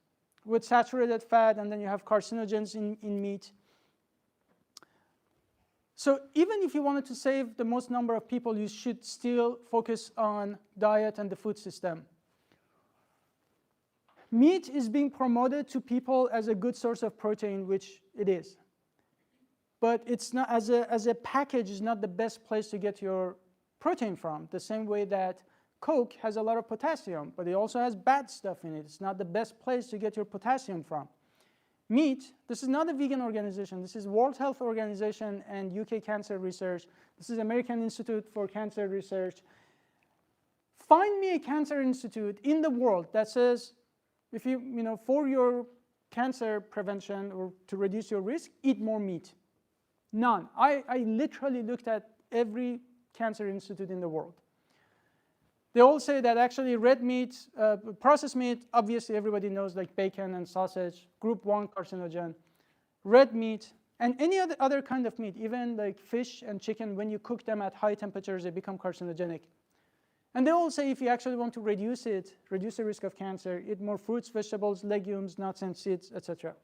with saturated fat, and then you have carcinogens in meat. So even if you wanted to save the most number of people, you should still focus on diet and the food system. Meat is being promoted to people as a good source of protein, which it is. But it's not, as a package, is not the best place to get your protein from. The same way that Coke has a lot of potassium, but it also has bad stuff in it. It's not the best place to get your potassium from. Meat, this is not a vegan organization. This is World Health Organization and UK Cancer Research. This is American Institute for Cancer Research. Find me a cancer institute in the world that says, if for your cancer prevention or to reduce your risk, eat more meat. None. I literally looked at every cancer institute in the world. They all say that actually red meat, processed meat, obviously everybody knows, like bacon and sausage, group 1 carcinogen. Red meat and any other kind of meat, even like fish and chicken, when you cook them at high temperatures, they become carcinogenic. And they all say if you actually want to reduce the risk of cancer, eat more fruits, vegetables, legumes, nuts and seeds, etc.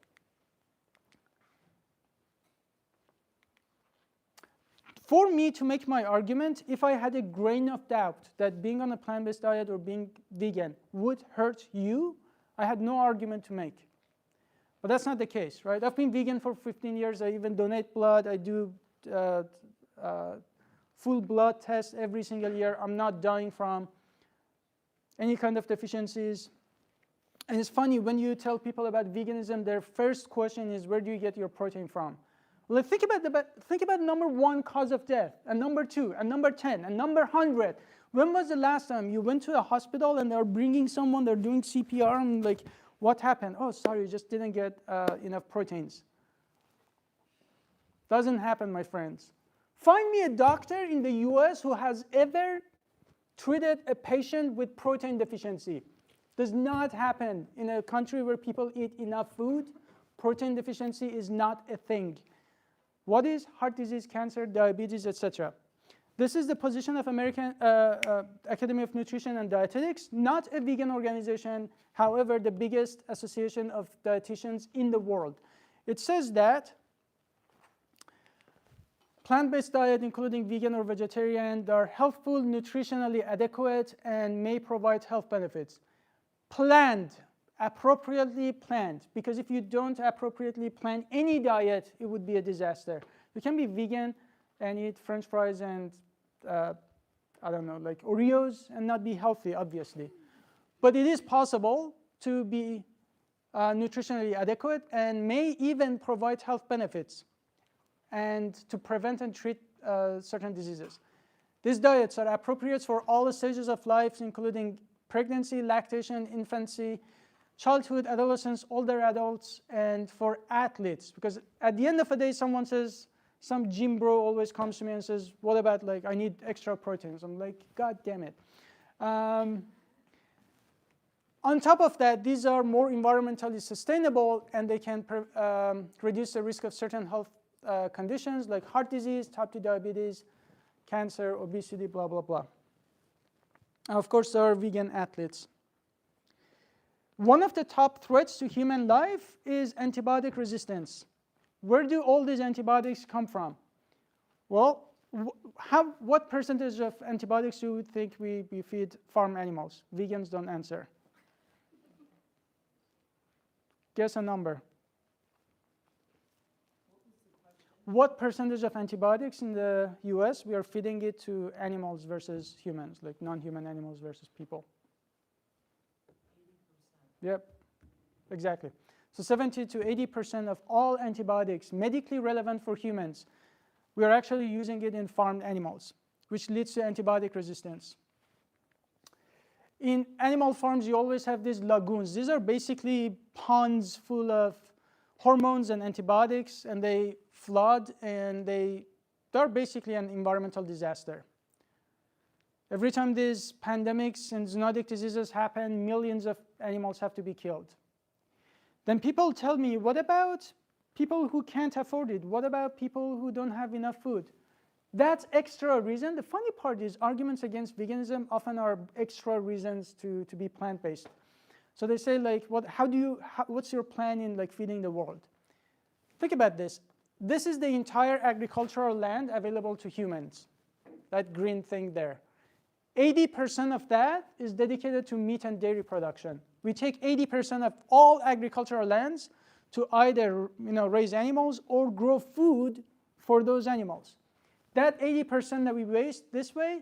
For me to make my argument, if I had a grain of doubt that being on a plant-based diet or being vegan would hurt you, I had no argument to make. But that's not the case, right? I've been vegan for 15 years. I even donate blood. I do full blood tests every single year. I'm not dying from any kind of deficiencies. And it's funny, when you tell people about veganism, their first question is, where do you get your protein from? Well, think about number 1 cause of death, and number 2, and number 10, and number 100. When was the last time you went to a hospital and they're bringing someone, they're doing CPR, and like, what happened? Oh, sorry, you just didn't get enough proteins. Doesn't happen, my friends. Find me a doctor in the US who has ever treated a patient with protein deficiency. Does not happen. In a country where people eat enough food, protein deficiency is not a thing. What is heart disease, cancer, diabetes, etc.? This is the position of American Academy of Nutrition and Dietetics, not a vegan organization, however, the biggest association of dietitians in the world. It says that plant-based diet, including vegan or vegetarian, are healthful, nutritionally adequate, and may provide health benefits. Planned, appropriately planned, because if you don't appropriately plan any diet, it would be a disaster. You can be vegan and eat French fries and, I don't know, like Oreos and not be healthy, obviously. But it is possible to be nutritionally adequate, and may even provide health benefits and to prevent and treat certain diseases. These diets are appropriate for all stages of life, including pregnancy, lactation, infancy, childhood, adolescence, older adults, and for athletes. Because at the end of the day, someone says, some gym bro always comes to me and says, what about, like, I need extra proteins? I'm like, God damn it. On top of that, these are more environmentally sustainable, and they can reduce the risk of certain health conditions like heart disease, type 2 diabetes, cancer, obesity, blah, blah, blah. And of course, there are vegan athletes. One of the top threats to human life is antibiotic resistance. Where do all these antibiotics come from? Well, what percentage of antibiotics do you think we feed farm animals? Vegans don't answer. Guess a number. What percentage of antibiotics in the US we are feeding it to animals versus humans, like non-human animals versus people? 80%. Yep, exactly. So 70 to 80% of all antibiotics medically relevant for humans, we are actually using it in farmed animals, which leads to antibiotic resistance. In animal farms, you always have these lagoons. These are basically ponds full of hormones and antibiotics, and they flood, and they're basically an environmental disaster. Every time these pandemics and zoonotic diseases happen, millions of animals have to be killed. Then people tell me, what about people who can't afford it? What about people who don't have enough food? That's extra reason. The funny part is arguments against veganism often are extra reasons to be plant-based. So they say, like, what's your plan in, like, feeding the world? Think about this. This is the entire agricultural land available to humans, that green thing there. 80% of that is dedicated to meat and dairy production. We take 80% of all agricultural lands to either raise animals or grow food for those animals. That 80% that we waste this way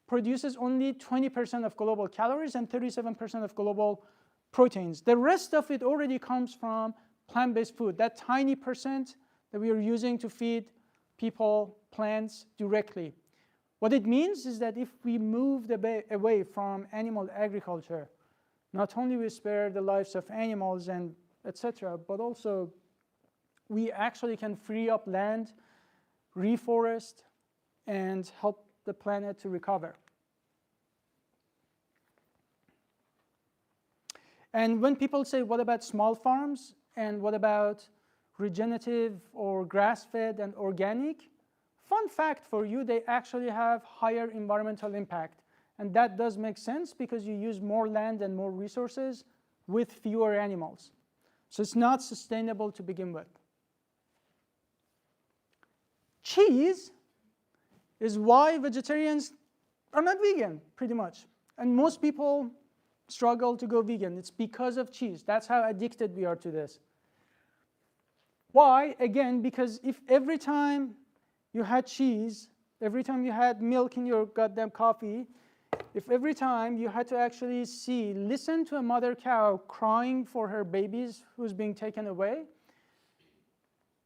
produces only 20% of global calories and 37% of global proteins. The rest of it already comes from plant-based food, that tiny percent that we are using to feed people, plants directly. What it means is that if we move away from animal agriculture, not only we spare the lives of animals and etc., but also we actually can free up land, reforest, and help the planet to recover. And when people say, what about small farms? And what about regenerative or grass-fed and organic? Fun fact for you, they actually have higher environmental impact. And that does make sense because you use more land and more resources with fewer animals. So it's not sustainable to begin with. Cheese is why vegetarians are not vegan, pretty much. And most people struggle to go vegan. It's because of cheese. That's how addicted we are to this. Why? Again, because if every time you had cheese, every time you had milk in your goddamn coffee, if every time you had to actually listen to a mother cow crying for her babies who's being taken away,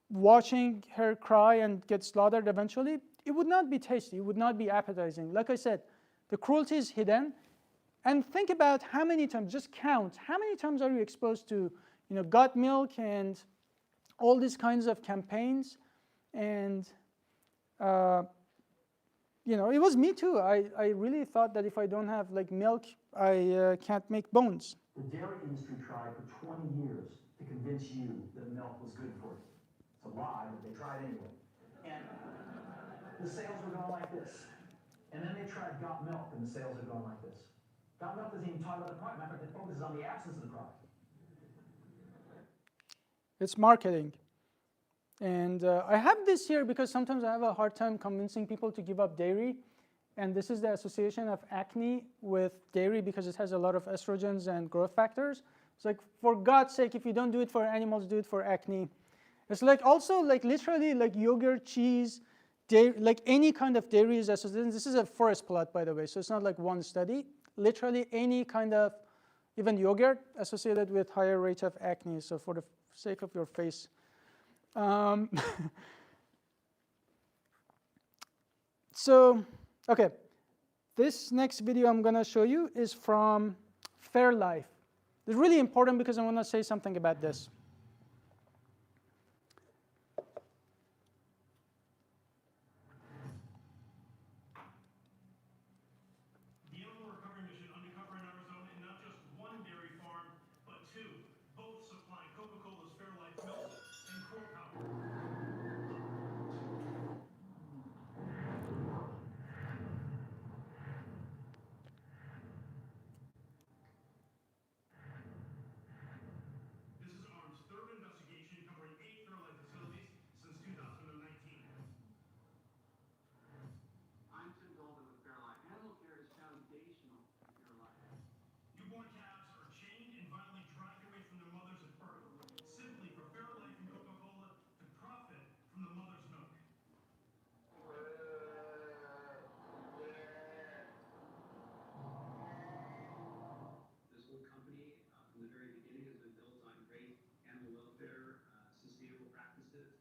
watching her cry and get slaughtered eventually, it would not be tasty, it would not be appetizing. Like I said, the cruelty is hidden. And think about how many times, just count, how many times are you exposed to gut milk and all these kinds of campaigns? And it was me too. I really thought that if I don't have milk, I can't make bones. The dairy industry tried for 20 years to convince you that milk was good for you. It's a lie, but they tried anyway. And the sales were going like this. And then they tried got milk, and the sales are going like this. Got milk doesn't even talk about the product. Matter of fact, it focuses on the absence of the product. It's marketing. And I have this here because sometimes I have a hard time convincing people to give up dairy. And this is the association of acne with dairy because it has a lot of estrogens and growth factors. It's like, for God's sake, if you don't do it for animals, do it for acne. It's also literally yogurt, cheese, dairy, any kind of dairy is associated. This is a forest plot, by the way, so it's not one study. Literally any kind of even yogurt associated with higher rate of acne. So for the sake of your face. So, okay, this next video I'm going to show you is from Fairlife. It's really important because I want to say something about this. The animal recovery mission undercover in Arizona, and not just one dairy farm, but two, both supplying Coca-Cola's Fairlife milk and core powder. This is ARM's third investigation covering 8 Fairlife facilities since 2019. I'm Tim Golden with Fairlife. Animal care is foundational to Fairlife. Newborn calves are chained and violently dragged away from their mothers at birth, simply for Fairlife and Coca-Cola to profit from the mother's milk. This whole company, from the very beginning, has been built on great animal welfare, sustainable practices.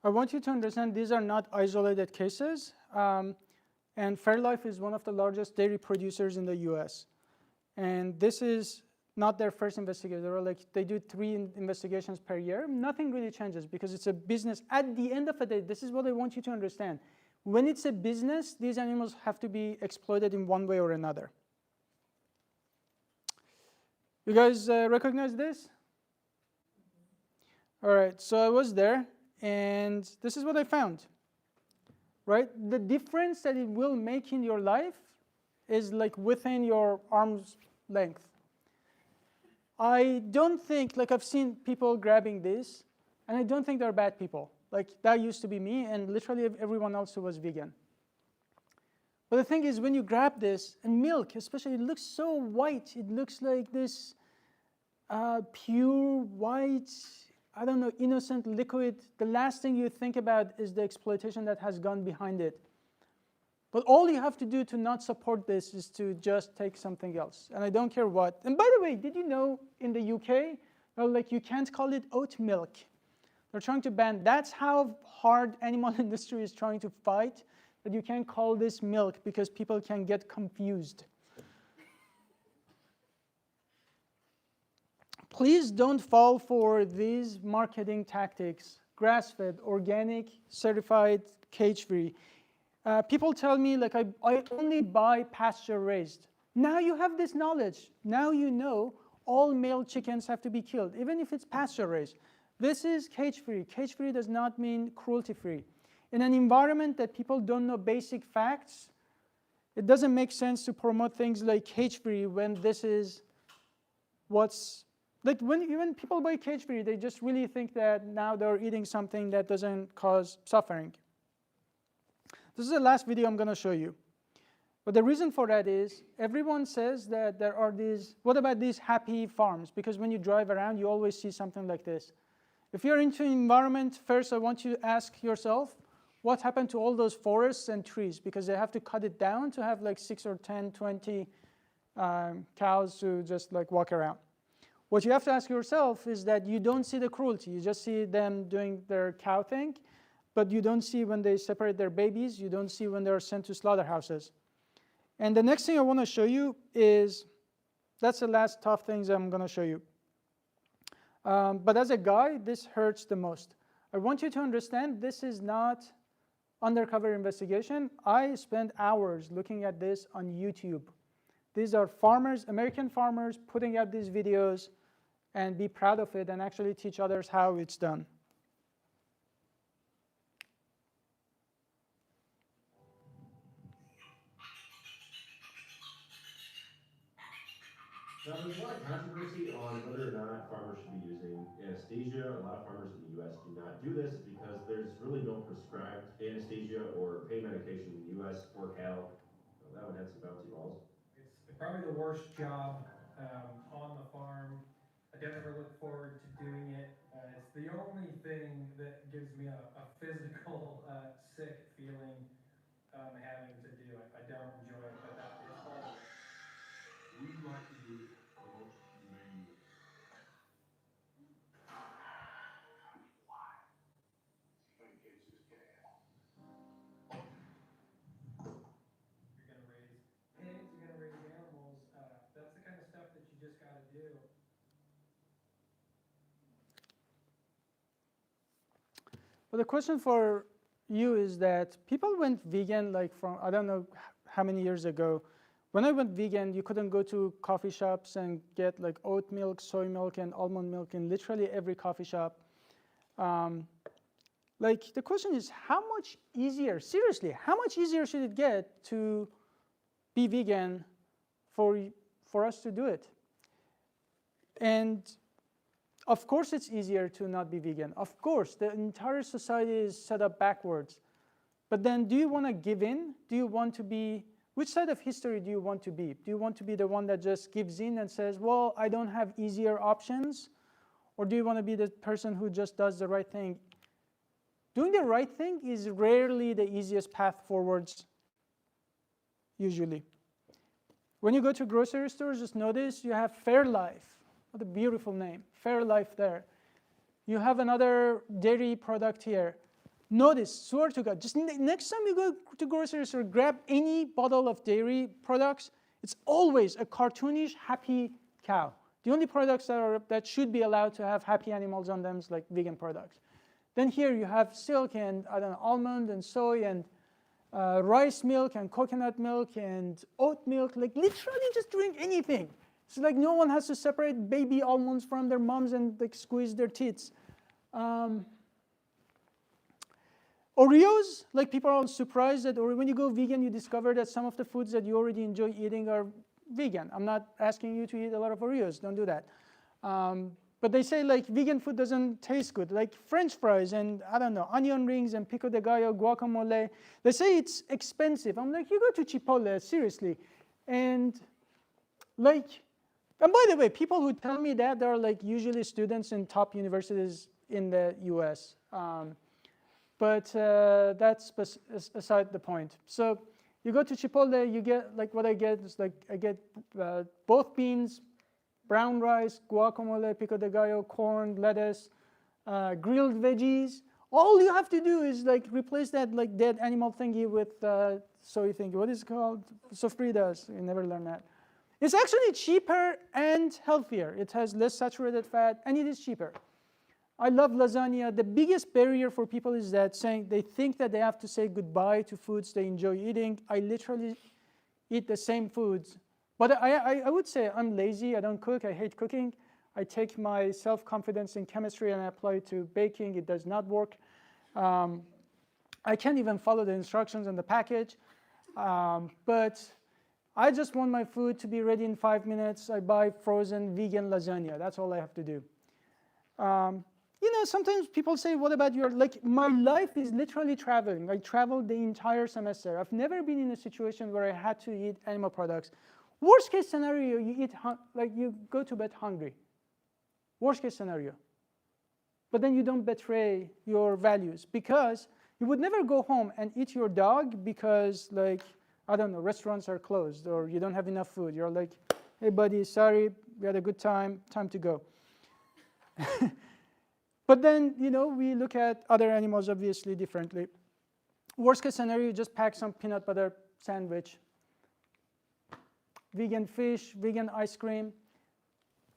I want you to understand these are not isolated cases. And Fairlife is one of the largest dairy producers in the US. And this is not their first investigation. They do 3 investigations per year. Nothing really changes because it's a business. At the end of the day, this is what I want you to understand. When it's a business, these animals have to be exploited in one way or another. You guys recognize this? All right, so I was there, and this is what I found. Right? The difference that it will make in your life is like within your arm's length. I don't think, like I've seen people grabbing this, and I don't think they're bad people. Like that used to be me and literally everyone else who was vegan. But the thing is, when you grab this, and milk especially, it looks so white. It looks like this pure white, I don't know, innocent liquid. The last thing you think about is the exploitation that has gone behind it. But all you have to do to not support this is to just take something else. And I don't care what. And by the way, did you know in the UK, like you can't call it oat milk. They're trying to ban. That's how hard animal industry is trying to fight, that you can't call this milk because people can get confused. Please don't fall for these marketing tactics. Grass-fed, organic, certified, cage-free. People tell me, like, I only buy pasture-raised. Now you have this knowledge. Now you know all male chickens have to be killed, even if it's pasture-raised. This is cage-free. Cage-free does not mean cruelty-free. In an environment that people don't know basic facts, it doesn't make sense to promote things like cage-free when this is what's, like when people buy cage-free, they just really think that now they're eating something that doesn't cause suffering. This is the last video I'm going to show you. But the reason for that is everyone says that there are these, what about these happy farms? Because when you drive around, you always see something like this. If you're into environment, first I want you to ask yourself, what happened to all those forests and trees? Because they have to cut it down to have like 6 or 10, 20 cows to just like walk around. What you have to ask yourself is that you don't see the cruelty. You just see them doing their cow thing, but you don't see when they separate their babies. You don't see when they're sent to slaughterhouses. And the next thing I want to show you is, that's the last tough things I'm going to show you. But as a guy, this hurts the most. I want you to understand this is not undercover investigation. I spent hours looking at this on YouTube. These are farmers, American farmers, putting out these videos and be proud of it and actually teach others how it's done. Now, there's a lot of controversy on whether or not farmers should be using anesthesia. A lot of farmers in the U.S. do not do this because there's really no prescribed anesthesia or pain medication in the U.S. for cattle. Well, that one had some bouncy balls. It's probably the worst job on the farm. I don't ever look forward to doing it. It's the only thing that gives me a physical sick feeling having to do it. I don't enjoy it, but it's all. We like to do do. Well, the question for you is that people went vegan like from, I don't know how many years ago. When I went vegan, you couldn't go to coffee shops and get like oat milk, soy milk, and almond milk in literally every coffee shop. Like the question is, how much easier, seriously, how much easier should it get to be vegan for us to do it? And of course it's easier to not be vegan. Of course, the entire society is set up backwards. But then do you want to give in? Do you want to be, which side of history do you want to be? Do you want to be the one that just gives in and says, well, I don't have easier options? Or do you want to be the person who just does the right thing? Doing the right thing is rarely the easiest path forwards, usually. When you go to grocery stores, just notice you have Fairlife. What a beautiful name, Fairlife there. You have another dairy product here. Notice, swear to God, just next time you go to grocery store, grab any bottle of dairy products, it's always a cartoonish happy cow. The only products that should be allowed to have happy animals on them is like vegan products. Then here you have silk and I don't know, almond and soy and rice milk and coconut milk and oat milk, like literally just drink anything. It's like no one has to separate baby almonds from their moms and like squeeze their teats. Oreos, like people are all surprised that when you go vegan, you discover that some of the foods that you already enjoy eating are vegan. I'm not asking you to eat a lot of Oreos, don't do that. But they say like vegan food doesn't taste good, like French fries and I don't know, onion rings and pico de gallo, guacamole. They say it's expensive. I'm like, you go to Chipotle, seriously. And like, and by the way, people who tell me that, they're like usually students in top universities in the US. But that's aside the point. So you go to Chipotle, you get like what I get is like I get both beans, brown rice, guacamole, pico de gallo, corn, lettuce, grilled veggies. All you have to do is like replace that like dead animal thingy with soy thingy. What is it called? Sofritas. You never learn that. It's actually cheaper and healthier. It has less saturated fat and it is cheaper. I love lasagna. The biggest barrier for people is that saying they think that they have to say goodbye to foods they enjoy eating. I literally eat the same foods. But I would say I'm lazy. I don't cook. I hate cooking. I take my self-confidence in chemistry and I apply it to baking. It does not work. I can't even follow the instructions on the package. But I just want my food to be ready in 5 minutes. I buy frozen vegan lasagna. That's all I have to do. You know, sometimes people say, what about your, like, my life is literally traveling. I traveled the entire semester. I've never been in a situation where I had to eat animal products. Worst case scenario, you eat, like you go to bed hungry. Worst case scenario. But then you don't betray your values because you would never go home and eat your dog because like, I don't know, restaurants are closed or you don't have enough food. You're like, hey buddy, sorry, we had a good time to go. But then, you know, we look at other animals obviously differently. Worst case scenario, you just pack some peanut butter sandwich. Vegan fish, vegan ice cream.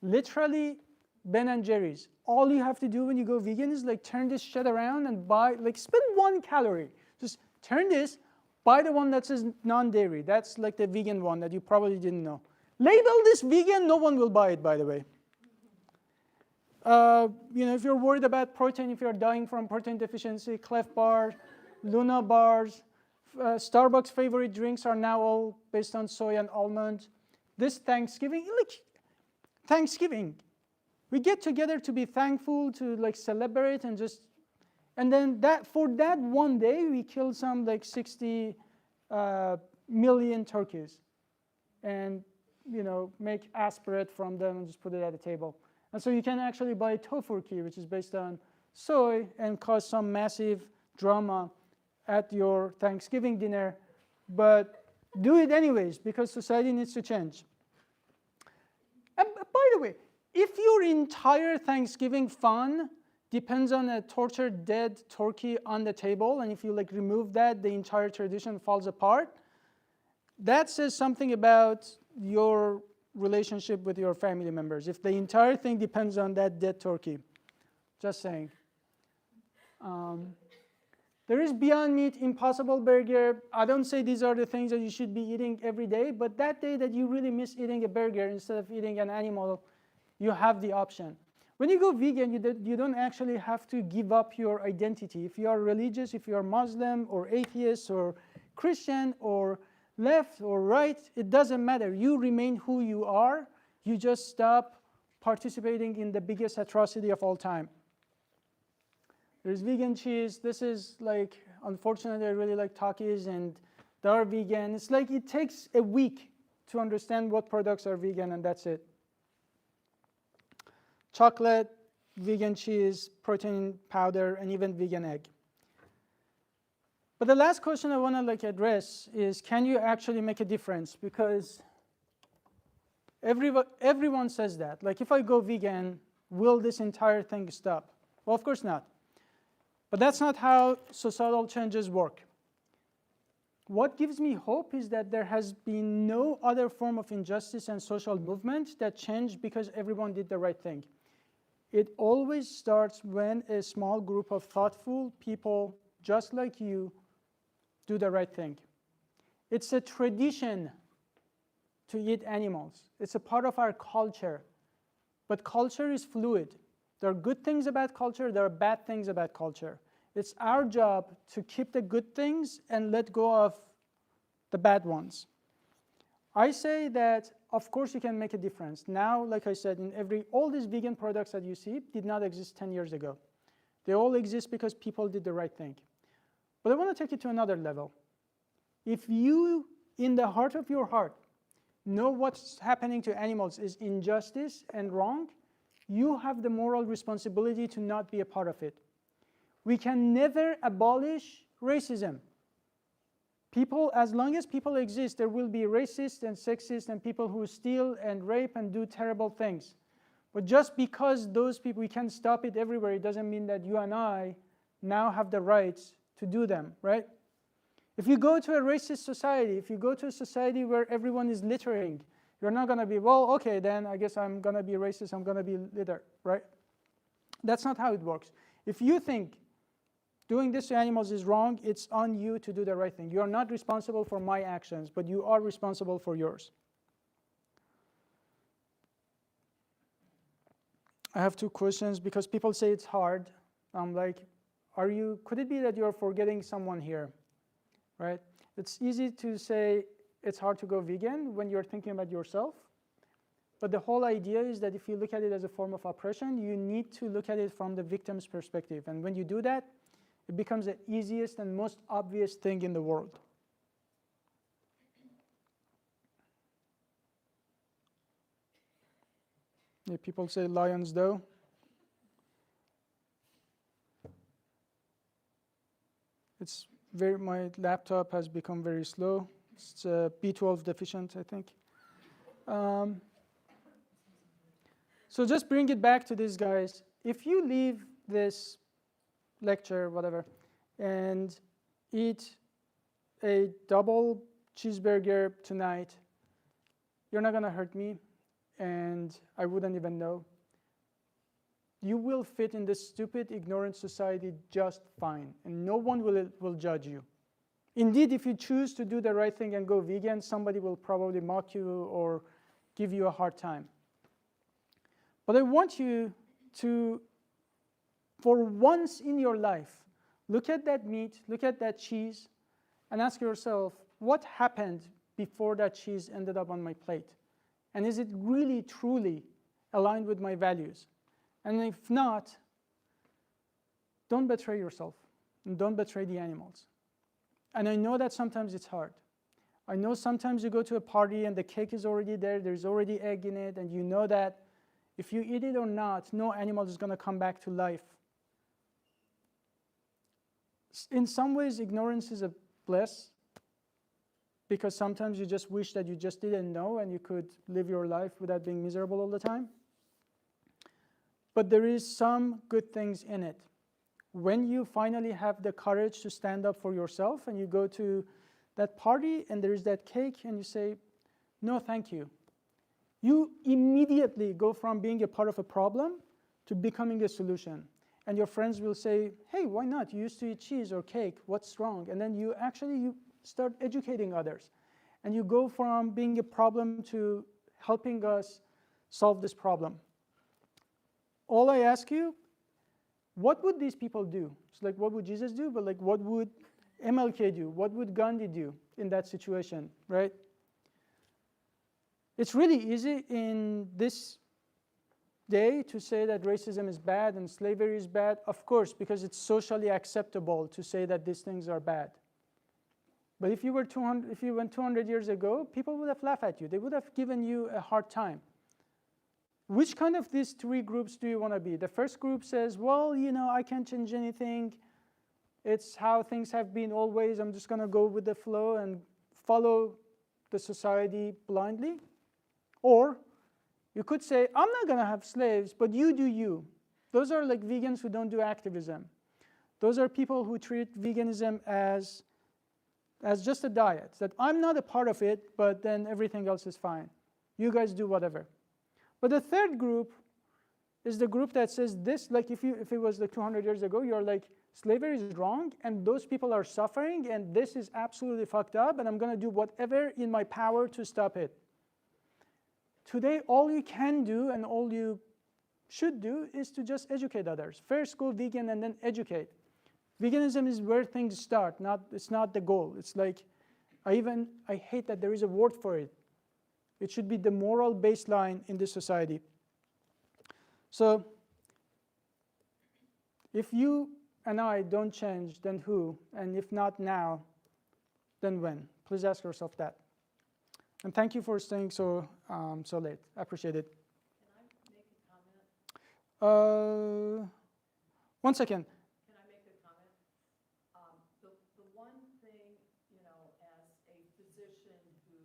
Literally, Ben and Jerry's. All you have to do when you go vegan is like turn this shit around and buy, like spend 1 calorie. Just turn this, buy the one that says non-dairy. That's like the vegan one that you probably didn't know. Label this vegan, no one will buy it, by the way. You know, if you're worried about protein, if you're dying from protein deficiency, Clef Bar, Luna bars, Starbucks' favorite drinks are now all based on soy and almond. This Thanksgiving, like Thanksgiving, we get together to be thankful, to like celebrate and just, and then that for that one day we kill some like 60 million turkeys, and you know make aspirate from them and just put it at the table. And so you can actually buy tofurkey, which is based on soy, and cause some massive drama at your Thanksgiving dinner. But do it anyways, because society needs to change. And by the way, if your entire Thanksgiving fun depends on a tortured dead turkey on the table, and if you like remove that, the entire tradition falls apart, that says something about your relationship with your family members if the entire thing depends on that dead turkey. Just saying. There is Beyond Meat, Impossible Burger. I don't say these are the things that you should be eating every day, but that day that you really miss eating a burger instead of eating an animal, you have the option. When you go vegan, you don't actually have to give up your identity. If you are religious, if you are Muslim or atheist or Christian or left or right, it doesn't matter. You remain who you are. You just stop participating in the biggest atrocity of all time. There's vegan cheese. This is like, unfortunately, I really like Takis, and they are vegan. It's like it takes a week to understand what products are vegan, and that's it. Chocolate, vegan cheese, protein powder, and even vegan egg. But the last question I want to address is, can you actually make a difference? Because everyone says that. Like, if I go vegan, will this entire thing stop? Well, of course not. But that's not how societal changes work. What gives me hope is that there has been no other form of injustice and social movement that changed because everyone did the right thing. It always starts when a small group of thoughtful people just like you do the right thing. It's a tradition to eat animals. It's a part of our culture. But culture is fluid. There are good things about culture, there are bad things about culture. It's our job to keep the good things and let go of the bad ones. I say that, of course, you can make a difference. Now, like I said, all these vegan products that you see did not exist 10 years ago. They all exist because people did the right thing. But I want to take it to another level. If you, in the heart of your heart, know what's happening to animals is injustice and wrong, you have the moral responsibility to not be a part of it. We can never abolish racism. People, as long as people exist, there will be racists and sexists and people who steal and rape and do terrible things. But just because those people, we can stop it everywhere, it doesn't mean that you and I now have the rights to do them, right? If you go to a racist society, if you go to a society where everyone is littering, you're not going to be, well, okay, then I guess I'm going to be racist, I'm going to be litter, right? That's not how it works. If you think doing this to animals is wrong, it's on you to do the right thing. You are not responsible for my actions, but you are responsible for yours. I have two questions because people say it's hard. I'm like, could it be that you're forgetting someone here, right? It's easy to say it's hard to go vegan when you're thinking about yourself. But the whole idea is that if you look at it as a form of oppression, you need to look at it from the victim's perspective. And when you do that, it becomes the easiest and most obvious thing in the world. Yeah, people say lions though. My laptop has become very slow. It's B12 deficient, I think. So just bring it back to these guys. If you leave this lecture, whatever, and eat a double cheeseburger tonight, you're not going to hurt me, and I wouldn't even know. You will fit in this stupid, ignorant society just fine, and no one will judge you. Indeed, if you choose to do the right thing and go vegan, somebody will probably mock you or give you a hard time. But I want you to, for once in your life, look at that meat, look at that cheese, and ask yourself, what happened before that cheese ended up on my plate? And is it really, truly aligned with my values? And if not, don't betray yourself, and don't betray the animals. And I know that sometimes it's hard. I know sometimes you go to a party and the cake is already there, there's already egg in it, and you know that if you eat it or not, no animal is going to come back to life. In some ways, ignorance is a bliss, because sometimes you just wish that you just didn't know and you could live your life without being miserable all the time. But there is some good things in it. When you finally have the courage to stand up for yourself and you go to that party and there is that cake and you say, no, thank you. you immediately go from being a part of a problem to becoming a solution. And your friends will say, hey, why not? You used to eat cheese or cake. What's wrong? And then you start educating others. And you go from being a problem to helping us solve this problem. All I ask you, what would these people do? It's like, what would Jesus do? But like, what would MLK do? What would Gandhi do in that situation, right? It's really easy in this day to say that racism is bad and slavery is bad, of course, because it's socially acceptable to say that these things are bad. But if you went 200 years ago, people would have laughed at you. They would have given you a hard time. Which kind of these three groups do you want to be? The first group says, well, you know, I can't change anything. It's how things have been always. I'm just going to go with the flow and follow the society blindly. Or you could say, I'm not going to have slaves, but you do you. Those are like vegans who don't do activism. Those are people who treat veganism as just a diet, that I'm not a part of it, but then everything else is fine. You guys do whatever. But the third group is the group that says this, like if it was like 200 years ago, you're like, slavery is wrong, and those people are suffering, and this is absolutely fucked up, and I'm going to do whatever in my power to stop it. Today, all you can do and all you should do is to just educate others. First go vegan and then educate. Veganism is where things start, it's not the goal. It's like, I hate that there is a word for it. It should be the moral baseline in this society. So if you and I don't change, then who? And if not now, then when? Please ask yourself that. And thank you for staying so late. I appreciate it. Can I make a comment? 1 second. Can I make a comment? The one thing, you know, as a physician who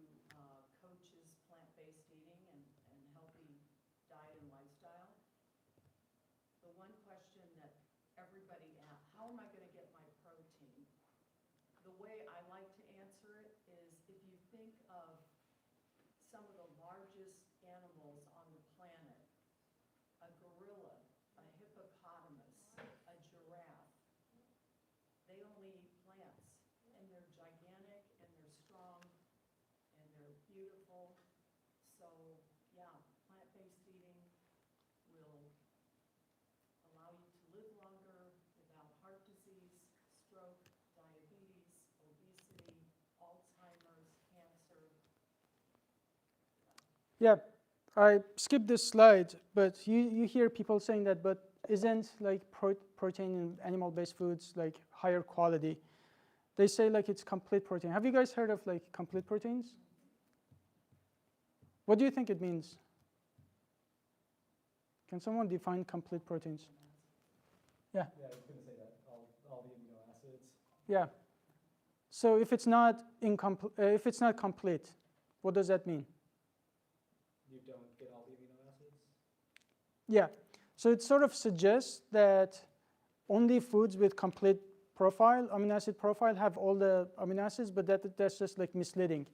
coaches plant-based eating and healthy diet and lifestyle, the one question that everybody asks, how am I going to get my protein? The way I like to answer it is if you think of some of the largest animals on the planet, a gorilla, a hippopotamus, a giraffe, they only eat plants, and they're gigantic, and they're strong, and they're beautiful. So yeah, plant-based eating will allow you to live longer without heart disease, stroke, diabetes, obesity, Alzheimer's, cancer. Yeah, I skipped this slide, but you hear people saying that, but isn't like protein in animal-based foods like higher quality? They say like it's complete protein. Have you guys heard of like complete proteins? What do you think it means? Can someone define complete proteins? Yeah. Yeah, I was going to say that, all the amino acids. Yeah. So if it's not complete, what does that mean? You don't get all the amino acids? Yeah. So it sort of suggests that only foods with complete amino acid profile have all the amino acids, but that's just like misleading.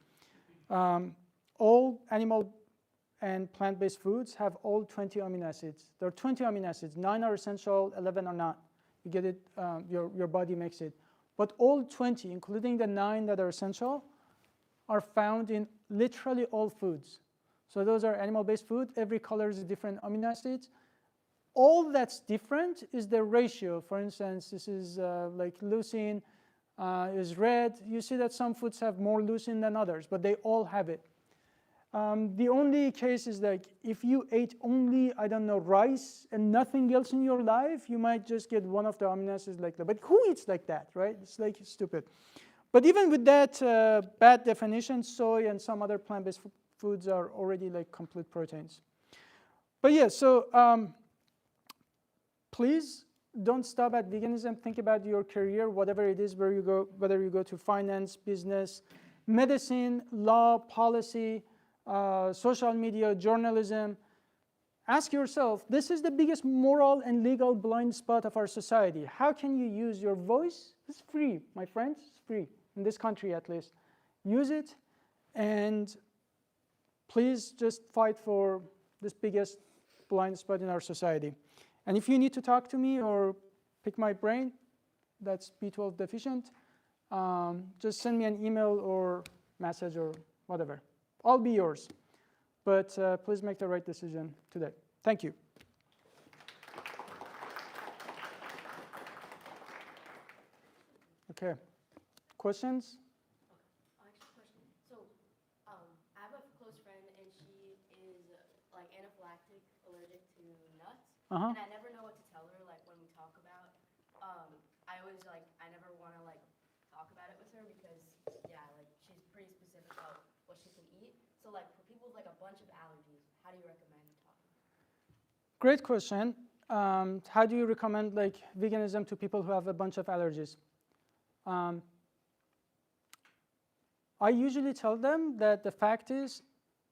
All animal and plant-based foods have all 20 amino acids. There are 20 amino acids. 9 are essential, 11 are not. You get it, your body makes it. But all 20, including the 9 that are essential, are found in literally all foods. So those are animal-based food. Every color is a different amino acids. All that's different is the ratio. For instance, this is like leucine is red. You see that some foods have more leucine than others, but they all have it. The only case is like if you ate only, I don't know, rice and nothing else in your life, you might just get one of the amino acids like that. But who eats like that, right? It's like stupid. But even with that bad definition, soy and some other plant-based foods are already like complete proteins. But yeah, so please don't stop at veganism. Think about your career, whatever it is, where you go, whether you go to finance, business, medicine, law, policy, social media, journalism. Ask yourself, this is the biggest moral and legal blind spot of our society. How can you use your voice? It's free, my friends, it's free, in this country at least. Use it and please just fight for this biggest blind spot in our society. And if you need to talk to me or pick my brain, that's B12 deficient, just send me an email or message or whatever. I'll be yours. But please make the right decision today. Thank you. Okay. Questions? Actually, question. So, I have a close friend, and she is like anaphylactic, allergic to nuts, and I never know what to tell her. Like when we talk about, I always like I never want to like talk about it with her because yeah, like she's pretty specific about what she can eat. So like for people with like a bunch of allergies, how do you recommend talking? Great question. How do you recommend like veganism to people who have a bunch of allergies? I usually tell them that the fact is,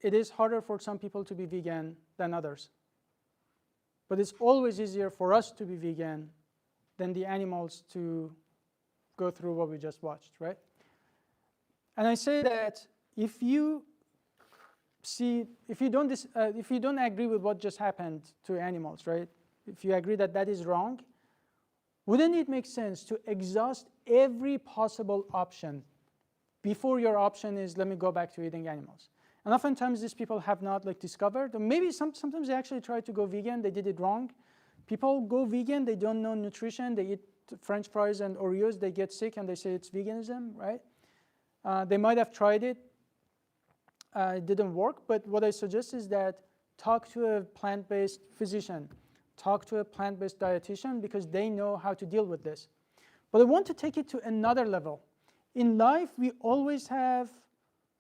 it is harder for some people to be vegan than others. But it's always easier for us to be vegan than the animals to go through what we just watched, right? And I say that if you don't agree with what just happened to animals, right? If you agree that that is wrong, wouldn't it make sense to exhaust every possible option before your option is, let me go back to eating animals? And oftentimes these people have not like discovered, or maybe sometimes they actually try to go vegan, they did it wrong. People go vegan, they don't know nutrition, they eat French fries and Oreos, they get sick and they say it's veganism, right? They might have tried it, it didn't work, but what I suggest is that talk to a plant-based physician, talk to a plant-based dietitian because they know how to deal with this. But I want to take it to another level. In life, we always have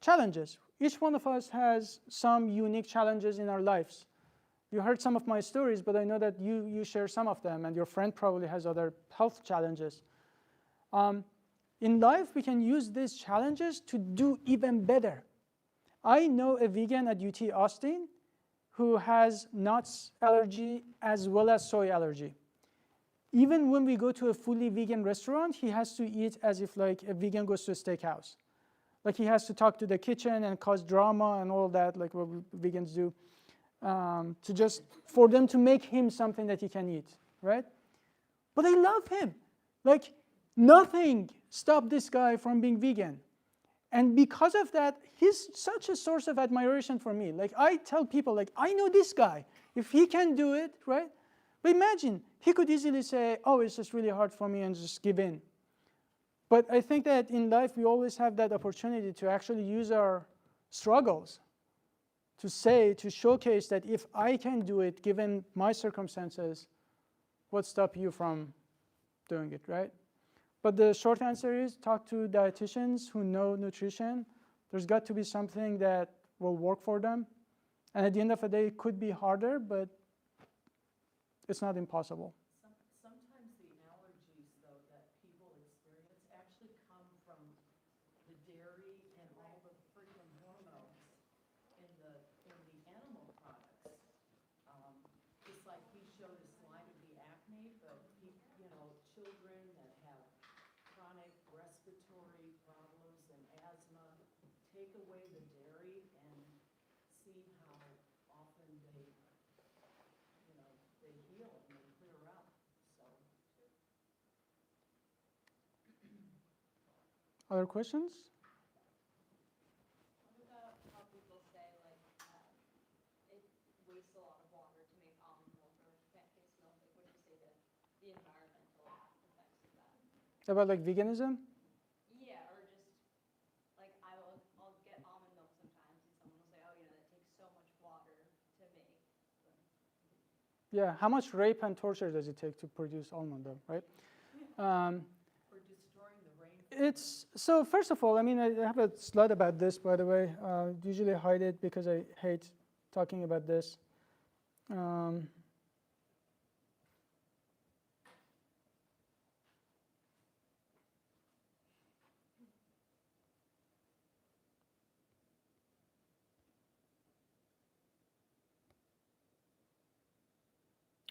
challenges. Each one of us has some unique challenges in our lives. You heard some of my stories, but I know that you share some of them, and your friend probably has other health challenges. In life, we can use these challenges to do even better. I know a vegan at UT Austin who has nuts allergy as well as soy allergy. Even when we go to a fully vegan restaurant, he has to eat as if like a vegan goes to a steakhouse. Like he has to talk to the kitchen and cause drama and all that, like what vegans do, for them to make him something that he can eat, right? But I love him. Like nothing stopped this guy from being vegan. And because of that, he's such a source of admiration for me. Like I tell people, like I know this guy. If he can do it, right? But imagine, he could easily say, oh, it's just really hard for me and just give in. But I think that in life, we always have that opportunity to actually use our struggles to showcase that if I can do it, given my circumstances, what stops you from doing it, right? But the short answer is talk to dietitians who know nutrition. There's got to be something that will work for them. And at the end of the day, it could be harder, but it's not impossible. Sometimes the allergies, though, that people experience actually come from the dairy and all the freaking hormones in the animal products. It's like he showed a slide of the acne, but children that have chronic respiratory problems and asthma, take away the dairy and see how often they heal and they clear up. So. Other questions? What about how people say like it wastes a lot of water to make almond milk or plant-based milk? Like, what do you say to the environmental effects of that? About like veganism? Yeah, or just like I'll get almond milk sometimes, and someone will say, oh, that takes so much water to make. Yeah, how much rape and torture does it take to produce almond milk, right? Or destroying the rainforest. So first of all, I mean, I have a slide about this, by the way. Usually hide it because I hate talking about this.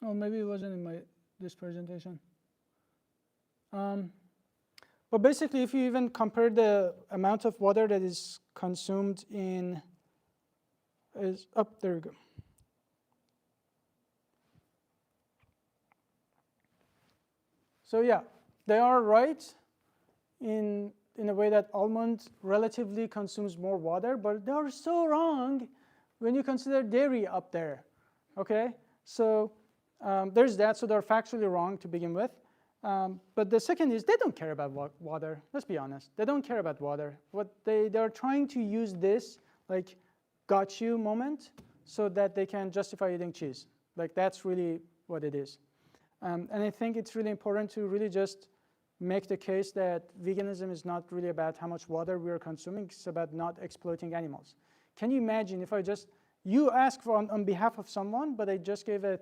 Oh, maybe it wasn't in this presentation. But basically, if you even compare the amount of water that is consumed in is up. There we go. So yeah, they are right in a way that almond relatively consumes more water, but they are so wrong when you consider dairy up there. Okay, so there's that. So they're factually wrong to begin with. But the second is they don't care about water. Let's be honest. They don't care about water. What they're trying to use this like got you moment so that they can justify eating cheese. Like that's really what it is. And I think it's really important to really just make the case that veganism is not really about how much water we are consuming. It's about not exploiting animals. Can you imagine if you ask for on behalf of someone, but I just gave a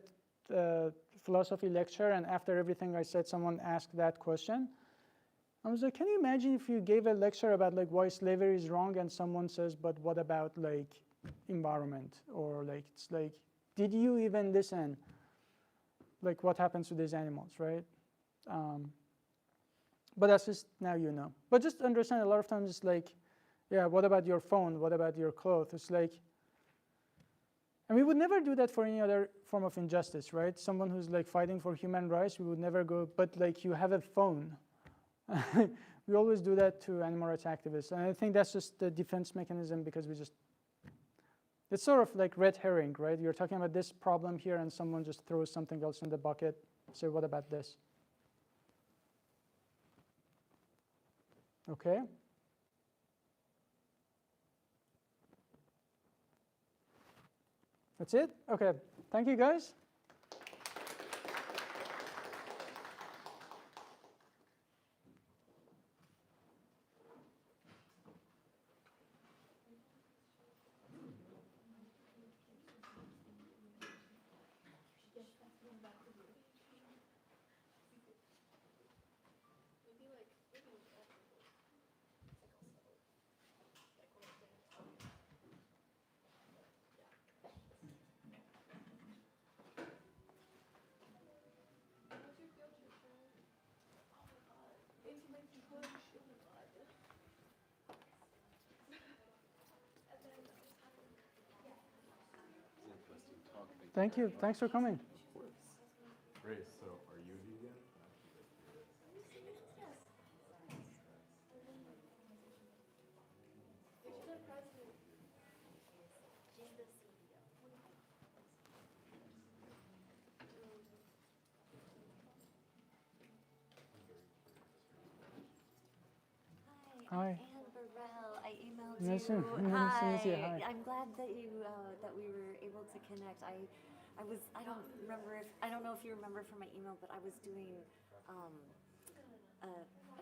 philosophy lecture, and after everything I said, someone asked that question. I was like, can you imagine if you gave a lecture about like why slavery is wrong, and someone says, but what about like environment, or like it's like, did you even listen? Like what happens to these animals, right? But that's just now you know. But just understand a lot of times it's like, yeah, what about your phone? What about your clothes? It's like, and we would never do that for any other form of injustice, right? Someone who's like fighting for human rights, we would never go, but like you have a phone. We always do that to animal rights activists. And I think that's just the defense mechanism because it's sort of like red herring, right? You're talking about this problem here and someone just throws something else in the bucket. Say, what about this? Okay. That's it? Okay. Thank you, guys. Thank you. Thanks for coming. Grace, so are you vegan? Hi, Anne Burrell. I emailed you. Nice to meet you. Hi. I'm glad that that we were able to connect. I don't know if you remember from my email, but I was doing a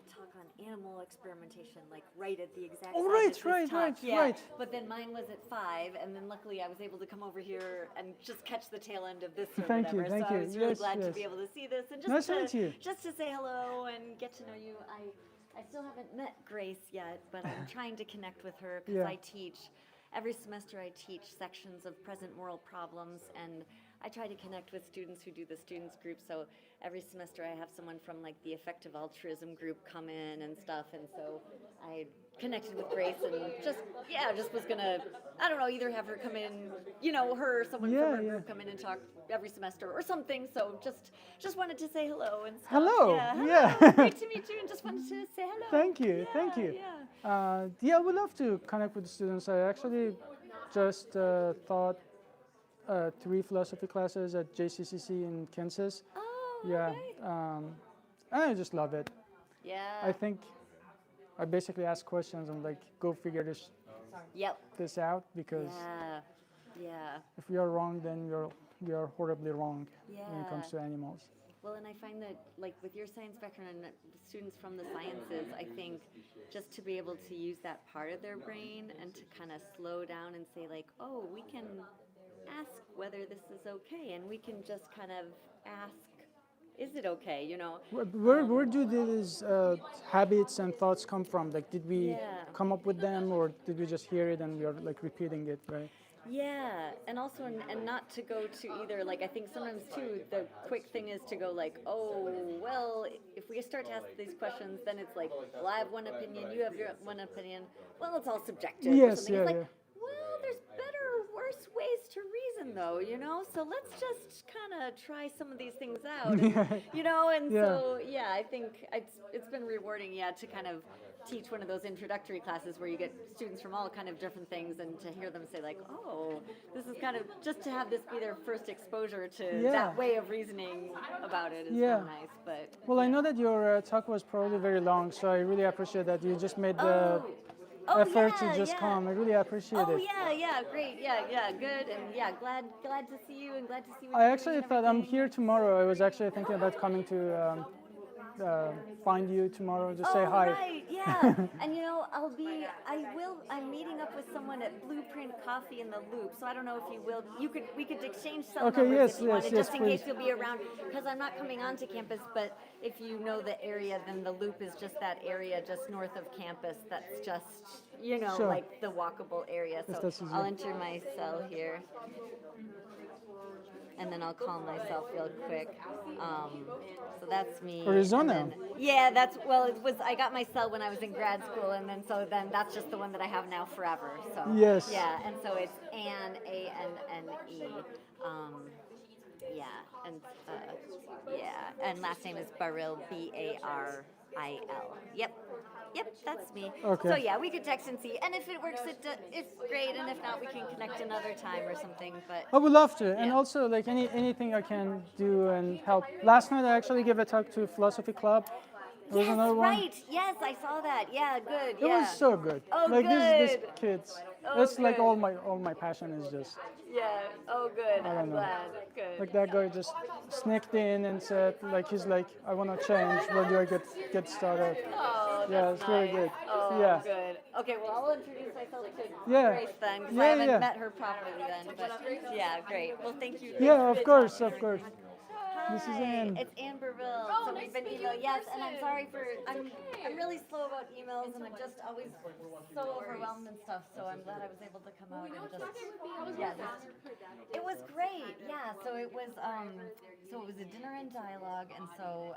talk on animal experimentation, like right at the exact time as this talk. Right. But then mine was at 5, and then luckily I was able to come over here and just catch the tail end of this or Thank whatever. you. So I was really glad to be able to see this and Nice to meet you. just to say hello and get to know you. I still haven't met Grace yet, but I'm trying to connect with her because I teach. Every semester I teach sections of present moral problems, and I try to connect with students who do the students group. So every semester I have someone from like the effective altruism group come in and stuff, and so I connected with Grace and just was gonna, I don't know, either have her come in, her or someone from her group come in and talk every semester or something. So just wanted to say hello and stuff. Hello. Yeah. Great to meet you, and just wanted to say hello. Thank you. Thank you. I would love to connect with the students. I actually just taught 3 philosophy classes at JCCC in Kansas. Oh, yeah. I just love it. Yeah. I think I basically ask questions and like go figure this out because if we are wrong, then we are horribly wrong when it comes to animals. Well, and I find that, like, with your science background and students from the sciences, I think just to be able to use that part of their brain and to kind of slow down and say, like, oh, we can ask whether this is okay, and we can just kind of ask, is it okay, Where do these habits and thoughts come from? Like, did we come up with them, or did we just hear it and we are, like, repeating it, right? Yeah, and also, and not to go to either, like, I think sometimes, too, the quick thing is to go, like, oh, well, if we start to ask these questions, then it's like, well, I have one opinion, you have your one opinion, well, it's all subjective. Yes, or something. It's like, well, there's better or worse worse ways to reason, though, you know? So let's just kind of try some of these things out, you know? And so, yeah, I think it's been rewarding, to kind of teach one of those introductory classes where you get students from all kind of different things, and to hear them say like, oh, this is kind of, just to have this be their first exposure to that way of reasoning about it is so nice. But well, I know that your talk was probably very long, so I really appreciate that you just made the effort to just come. I really appreciate it. Oh yeah, great, good, and glad to see you, and glad to see what I you're actually doing and thought I'm everything. here tomorrow. I was actually thinking about coming to find you tomorrow to say hi. Right, yeah. And I'm meeting up with someone at Blueprint Coffee in the Loop, so I don't know if you will, we could exchange cell numbers if you wanted, just in case you'll be around, because I'm not coming onto campus, but if you know the area, then the Loop is just that area just north of campus that's just, like the walkable area. So I'll enter my cell here. And then I'll call myself real quick. So that's me. Arizona. I got my cell when I was in grad school, and then that's just the one that I have now forever. So yes. Yeah, and so it's Anne, A-N-N-E. And last name is Baril, B-A-R-I-L. Yep, that's me. Okay. So yeah, we could text and see, and if it works, it's great, and if not, we can connect another time or something. But I would love to, and also like anything I can do and help. Last night I actually gave a talk to Philosophy Club. There was another one. Right. Yes, I saw that. Yeah, good. It was so good. Oh, like good. These kids. Oh, That's good. like all my passion is just. Yeah. Oh, good. I don't know. Glad. Good. Like that guy just sneaked in and said, like he's like, I want to change. Where do I get started? Oh, yeah, that's it's really nice. good. Oh, yeah. good. Okay, well, I'll introduce myself to Yeah. Grace then, because Yeah, I haven't yeah. met her properly then. But yeah, great. Well, thank you. Yeah, of course, of course. Hi, This is Anne. It's Anne Burville. So we've been emailing. Yes, and I'm sorry I'm really slow about emails, and I'm just always so overwhelmed and stuff. So I'm glad I was able to come out and just it was great. Yeah. So it was a dinner and dialogue, and so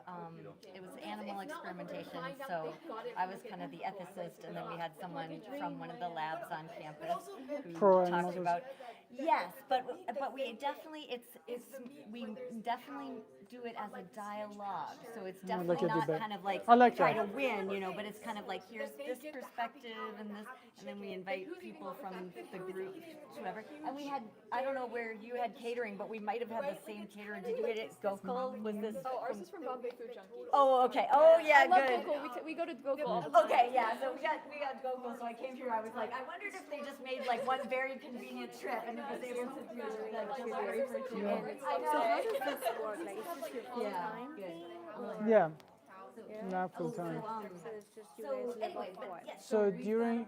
it was animal experimentation. So I was kind of the ethicist, and then we had someone from one of the labs on campus who talked about. Yes, but we definitely do it as a dialogue. So it's definitely not kind of like try to win, but it's kind of like here's this perspective and this, and then we invite people from the group, whoever. And we had, I don't know where you had catering, but we might have had the same catering. Did you get it at Gokul? Was this? Oh, ours is from Bombay Food Junkies. Oh, okay. Oh, yeah, I love good. Gokul. We go to Gokul all the time. Okay, yeah. So we got Gokul. So I came here. I was like, I wondered if they just made like one very convenient trip and was able to do like delivery for two. So how does this work? Like, is this your full-time thing? Yeah. Not full time. So during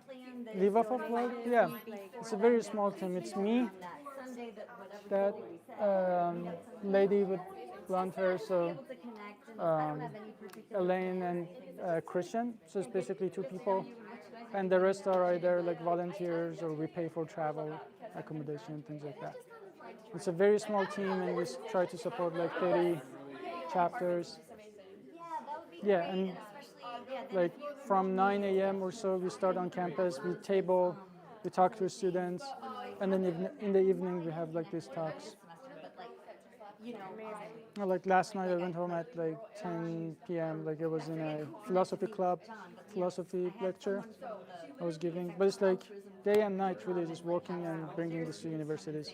leave off of work, yeah, it's a very small team. It's me, that lady with blonde hair, so Elaine and Christian. So it's basically two people, and the rest are either like volunteers or we pay for travel, accommodation, things like that. It's a very small team, and we try to support like 30 chapters. Yeah, and like from 9 a.m. or so, we start on campus, we table, we talk to students, and then in the evening we have like these talks. Like last night I went home at like 10 p.m. Like it was in a philosophy club, philosophy lecture I was giving. But it's like day and night really just working and bringing this to universities.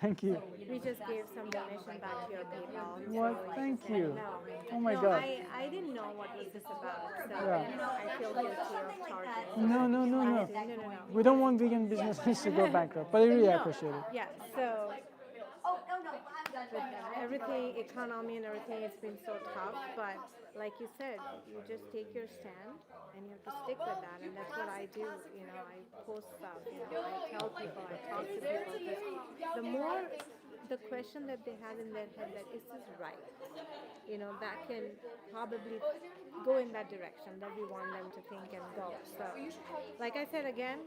Thank you. We just gave some donation back to your PayPal. What? Thank you. No. Oh my God. I didn't know what was this about, so Yeah. I feel guilty of charging. No. We don't want vegan businesses to go bankrupt, but I really appreciate it. Yeah, so with everything, economy and everything, it's been so tough, but like you said, you just take your stand and you have to stick with that, and that's what I do. I post stuff, I tell people, I talk to people, because the more the question that they have in their head, that is this right? That can probably go in that direction that we want them to think and go. So, like I said again,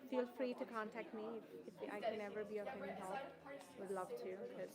feel free to contact me if I can ever be of any help. Would love to, because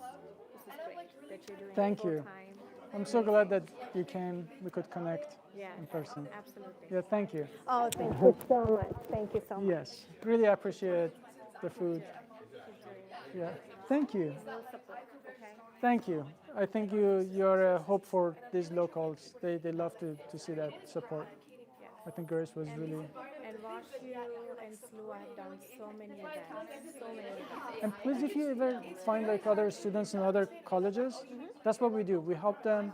this is great that you're doing Thank you. full-time. I'm so glad that you came. We could connect in person. Absolutely. Yeah, thank you. Oh, thank you so much. Thank you so much. Yes, really appreciate it. the food. Keep doing it. Yeah. Thank you. We'll support, okay? Thank you. I think you're a hope for these locals. They love to see that support. Yes. I think Grace was really. And WashU and SLU, I have done so many events, so many events. And please, if you ever find like other students in other colleges, that's what we do. We help them.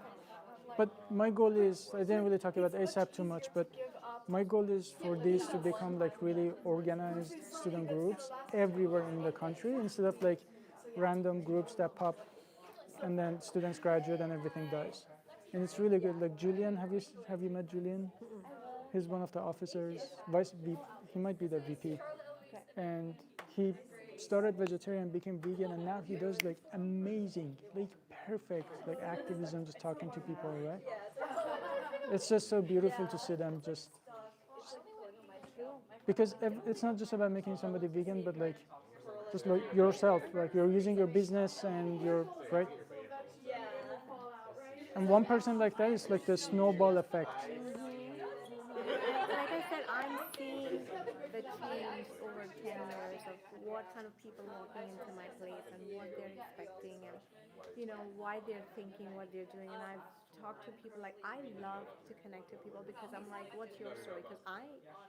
But my goal is, I didn't really talk about ASAP too much, but my goal is for these to become like really organized student groups everywhere in the country instead of like random groups that pop and then students graduate and everything dies. And it's really good. Like Julian, have you met Julian? He's one of the officers, he might be the VP. And he started vegetarian, became vegan, and now he does like amazing, like perfect, like activism, just talking to people, right? It's just so beautiful to see them just because it's not just about making somebody vegan, but like just like yourself, like you're using your business and you're right. And one person like that is like the snowball effect. Like I said, I'm seeing the change over 10 years of what kind of people walking into my place and what they're expecting and, you know, why they're thinking what they're doing. And I've talked to people, like, I love to connect to people because I'm like, what's your story? Because I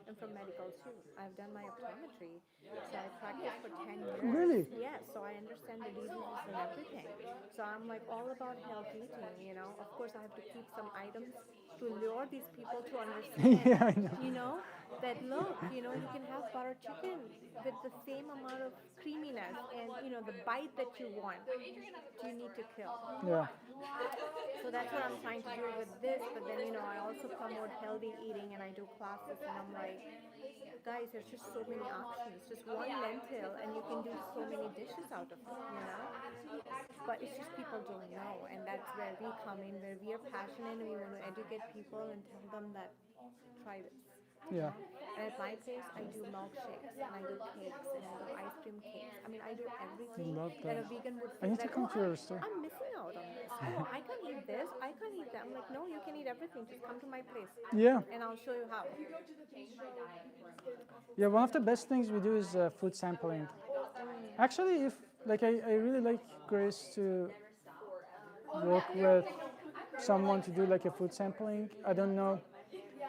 am from medical too. I've done my optometry, so I practiced for 10 years. Really? Yes, so I understand the diseases and everything. So I'm like all about health eating, you know. Of course, I have to keep some items to lure these people to understand, Yeah, I know. you know, that look, you know, you can have butter chicken with the same amount of creaminess and, you know, the bite that you want, you need to kill. Yeah. So that's what I'm trying to do with this, but then, you know, I also promote healthy eating and I do classes and I'm like, guys, there's just so many options. Just one lentil and you can do so many dishes out of it, you know? But it's just people don't know, and that's where we come in, where we are passionate and we want to educate people and tell them that try this. Yeah. And at my place, I do milkshakes and I do cakes and I do ice cream cakes. I mean, I do everything Love that a that. vegan would I need to like, come to your store. I'm missing out on this. Oh, I can't eat this. I can't eat that. I'm like, no, you can eat everything. Just come to my place. Yeah. And I'll show you how. Yeah, one of the best things we do is food sampling. Actually, if like I really like Grace to work with someone to do like a food sampling. I don't know.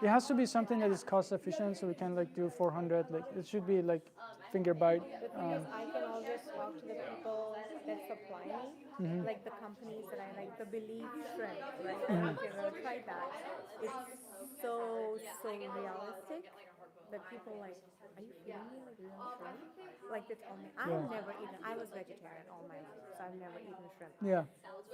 It has to be something that is cost efficient, so we can like do 400. Like it should be like finger bite. The thing is, I can always talk to the people that supply me, like the companies that I like, the Believe shrimp, right? I don't know if you've ever tried that. It's so realistic that people like, are you feeding me like real shrimp? Like they tell me, I've never eaten, I was vegetarian all my life, so I've never eaten shrimp. Yeah.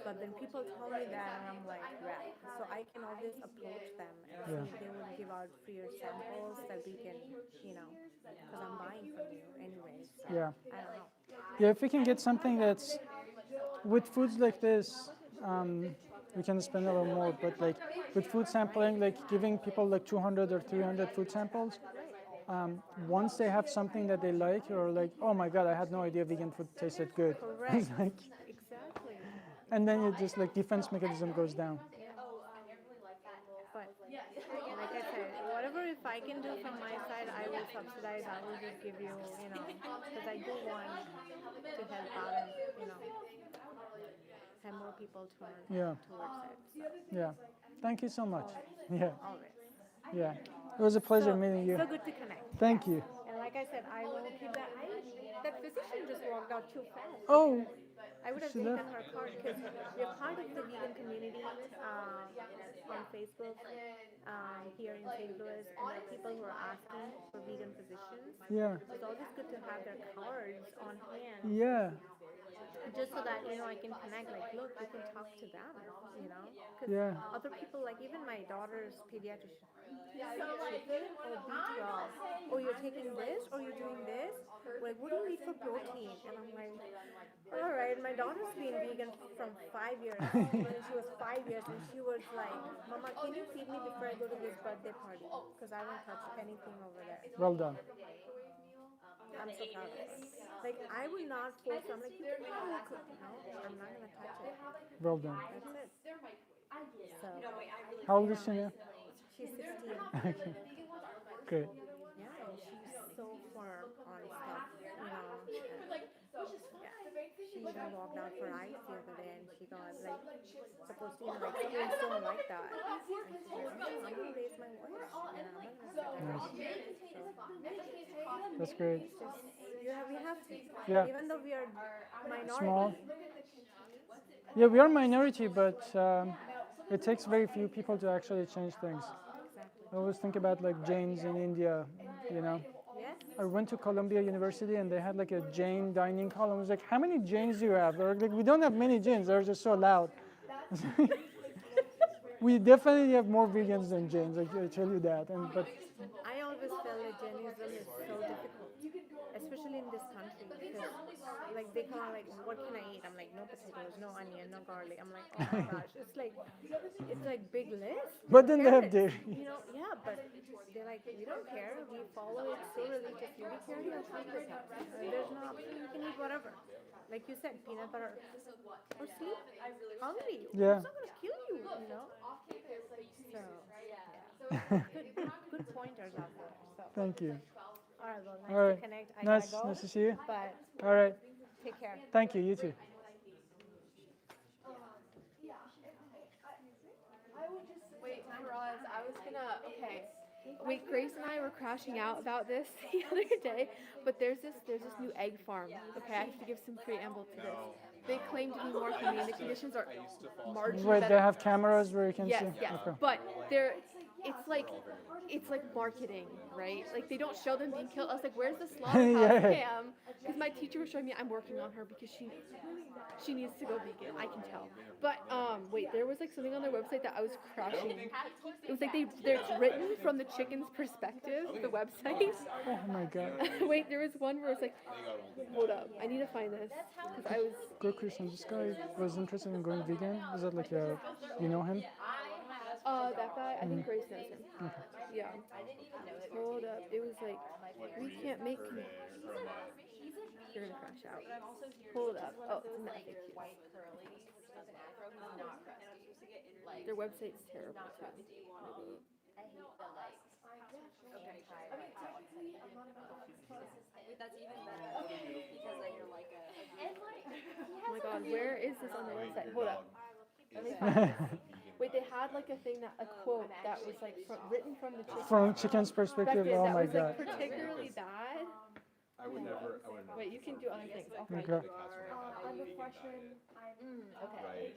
But then people tell me that and I'm like, right. So I can always approach them and see if they would give out freer samples that we can, you know, because I'm buying from you anyways. So Yeah. I don't know. Yeah, if we can get something that's with foods like this, we can spend a little more. But like with food sampling, like giving people like 200 or 300 food samples, once they have something that they like, or like, oh my God, I had no idea vegan food tasted good. Correct. It's like, Exactly. and then it just like defense mechanism goes down. But like I said, whatever if I can do from my side, I will subsidize. I will just give you, you know, because I do want to help out and, you know, have more people turn towards it. So. Yeah. Thank you so much. Yeah. Always. Yeah. It was a pleasure meeting you. So good to connect. Thank you. And like I said, I will keep that. That physician just walked out too fast. Oh. I would have she taken left. her card because we're part of the vegan community on Facebook here in St. Louis, and there are people who are asking for vegan physicians. Yeah. It's always good to have their cards on hand. Yeah. Just so that, you know, I can connect, like, look, you can talk to them, you know? Because other people, like even my daughter's pediatrician, chicken or B12, or you're taking this, or you're doing this, like, what do you eat for protein? And I'm like, all right, my daughter's been vegan from 5 years, when she was 5 years, and she was like, Mama, can you feed me before I go to this birthday party? Because I won't touch anything over there. Well done. I'm so proud of her. Like, I would not force her. I'm like, you can have your cookie. No, I'm not going to touch it. Well done. That's it. So, How old is she now? she's 16. Okay. Great. Yeah, and she's so firm on stuff, you know. even walked out for ice the other day, and she got like supposed to, like students don't like that, and she's like, I'm gonna raise my voice, and I'm not gonna sit there. That's great. It's just, we have to, Yeah. even though we are minority. Small. Yeah, we are minority, but it takes very few people to actually change things. I always think about like Jains in India, you know. Yes. I went to Columbia University and they had like a Jain dining hall. I was like, how many Jains do you have? They're like, we don't have many Jains. They're just so loud. We definitely have more vegans than Jains. I tell you that. But I always felt that Jainism is so difficult, especially in this country, because like they call like, what can I eat? I'm like, no potatoes, no onion, no garlic. I'm like, oh my gosh, it's like big list. But then they have dairy. You know, yeah, but they're like, we don't care. We follow it so religiously. We care your family. There's no option. You can eat whatever. Like you said, peanut butter or sleep hungry. Yeah. It's not gonna kill you, you know. So yeah, good pointers out there. So. Thank you. All right, well, nice All right. to connect. I Nice gotta go, to see you. But all right. take care. Thank you. You too. Wait, Roz, I was gonna, okay. Wait, Grace and I were crashing out about this the other day, but there's this new egg farm. Okay, I have to give some preamble to this. They claim to be more humane. The conditions are marginally Wait, better. they have cameras where you can Yes, see? yes. Okay. But it's like marketing, right? Like they don't show them being killed. I was like, where's the slaughterhouse cam? Because my teacher was showing me. I'm working on her because she needs to go vegan. I can tell. But wait, there was like something on their website that I was crashing. It was like they're written from the chicken's perspective. The website. Oh my god. Wait, there was one where it's like, hold up, I need to find this because I was. Good Christian. This guy was interested in going vegan. Is that like a, you know him? That guy, I think Grace knows him. Okay. Yeah. Hold up. It was like, we can't make. You're gonna crash out. Hold up. Oh, it's not FAQ. Their website's terrible too. That's even better because then you're like Oh my god, where is this on the website? Hold up. Let me find this. Wait, they had like a quote that was like written from the chicken. From chicken's perspective, oh my that was god. like particularly bad. I would never. Wait, you can do other things. I'll find Okay. it. On the question. Okay. Right.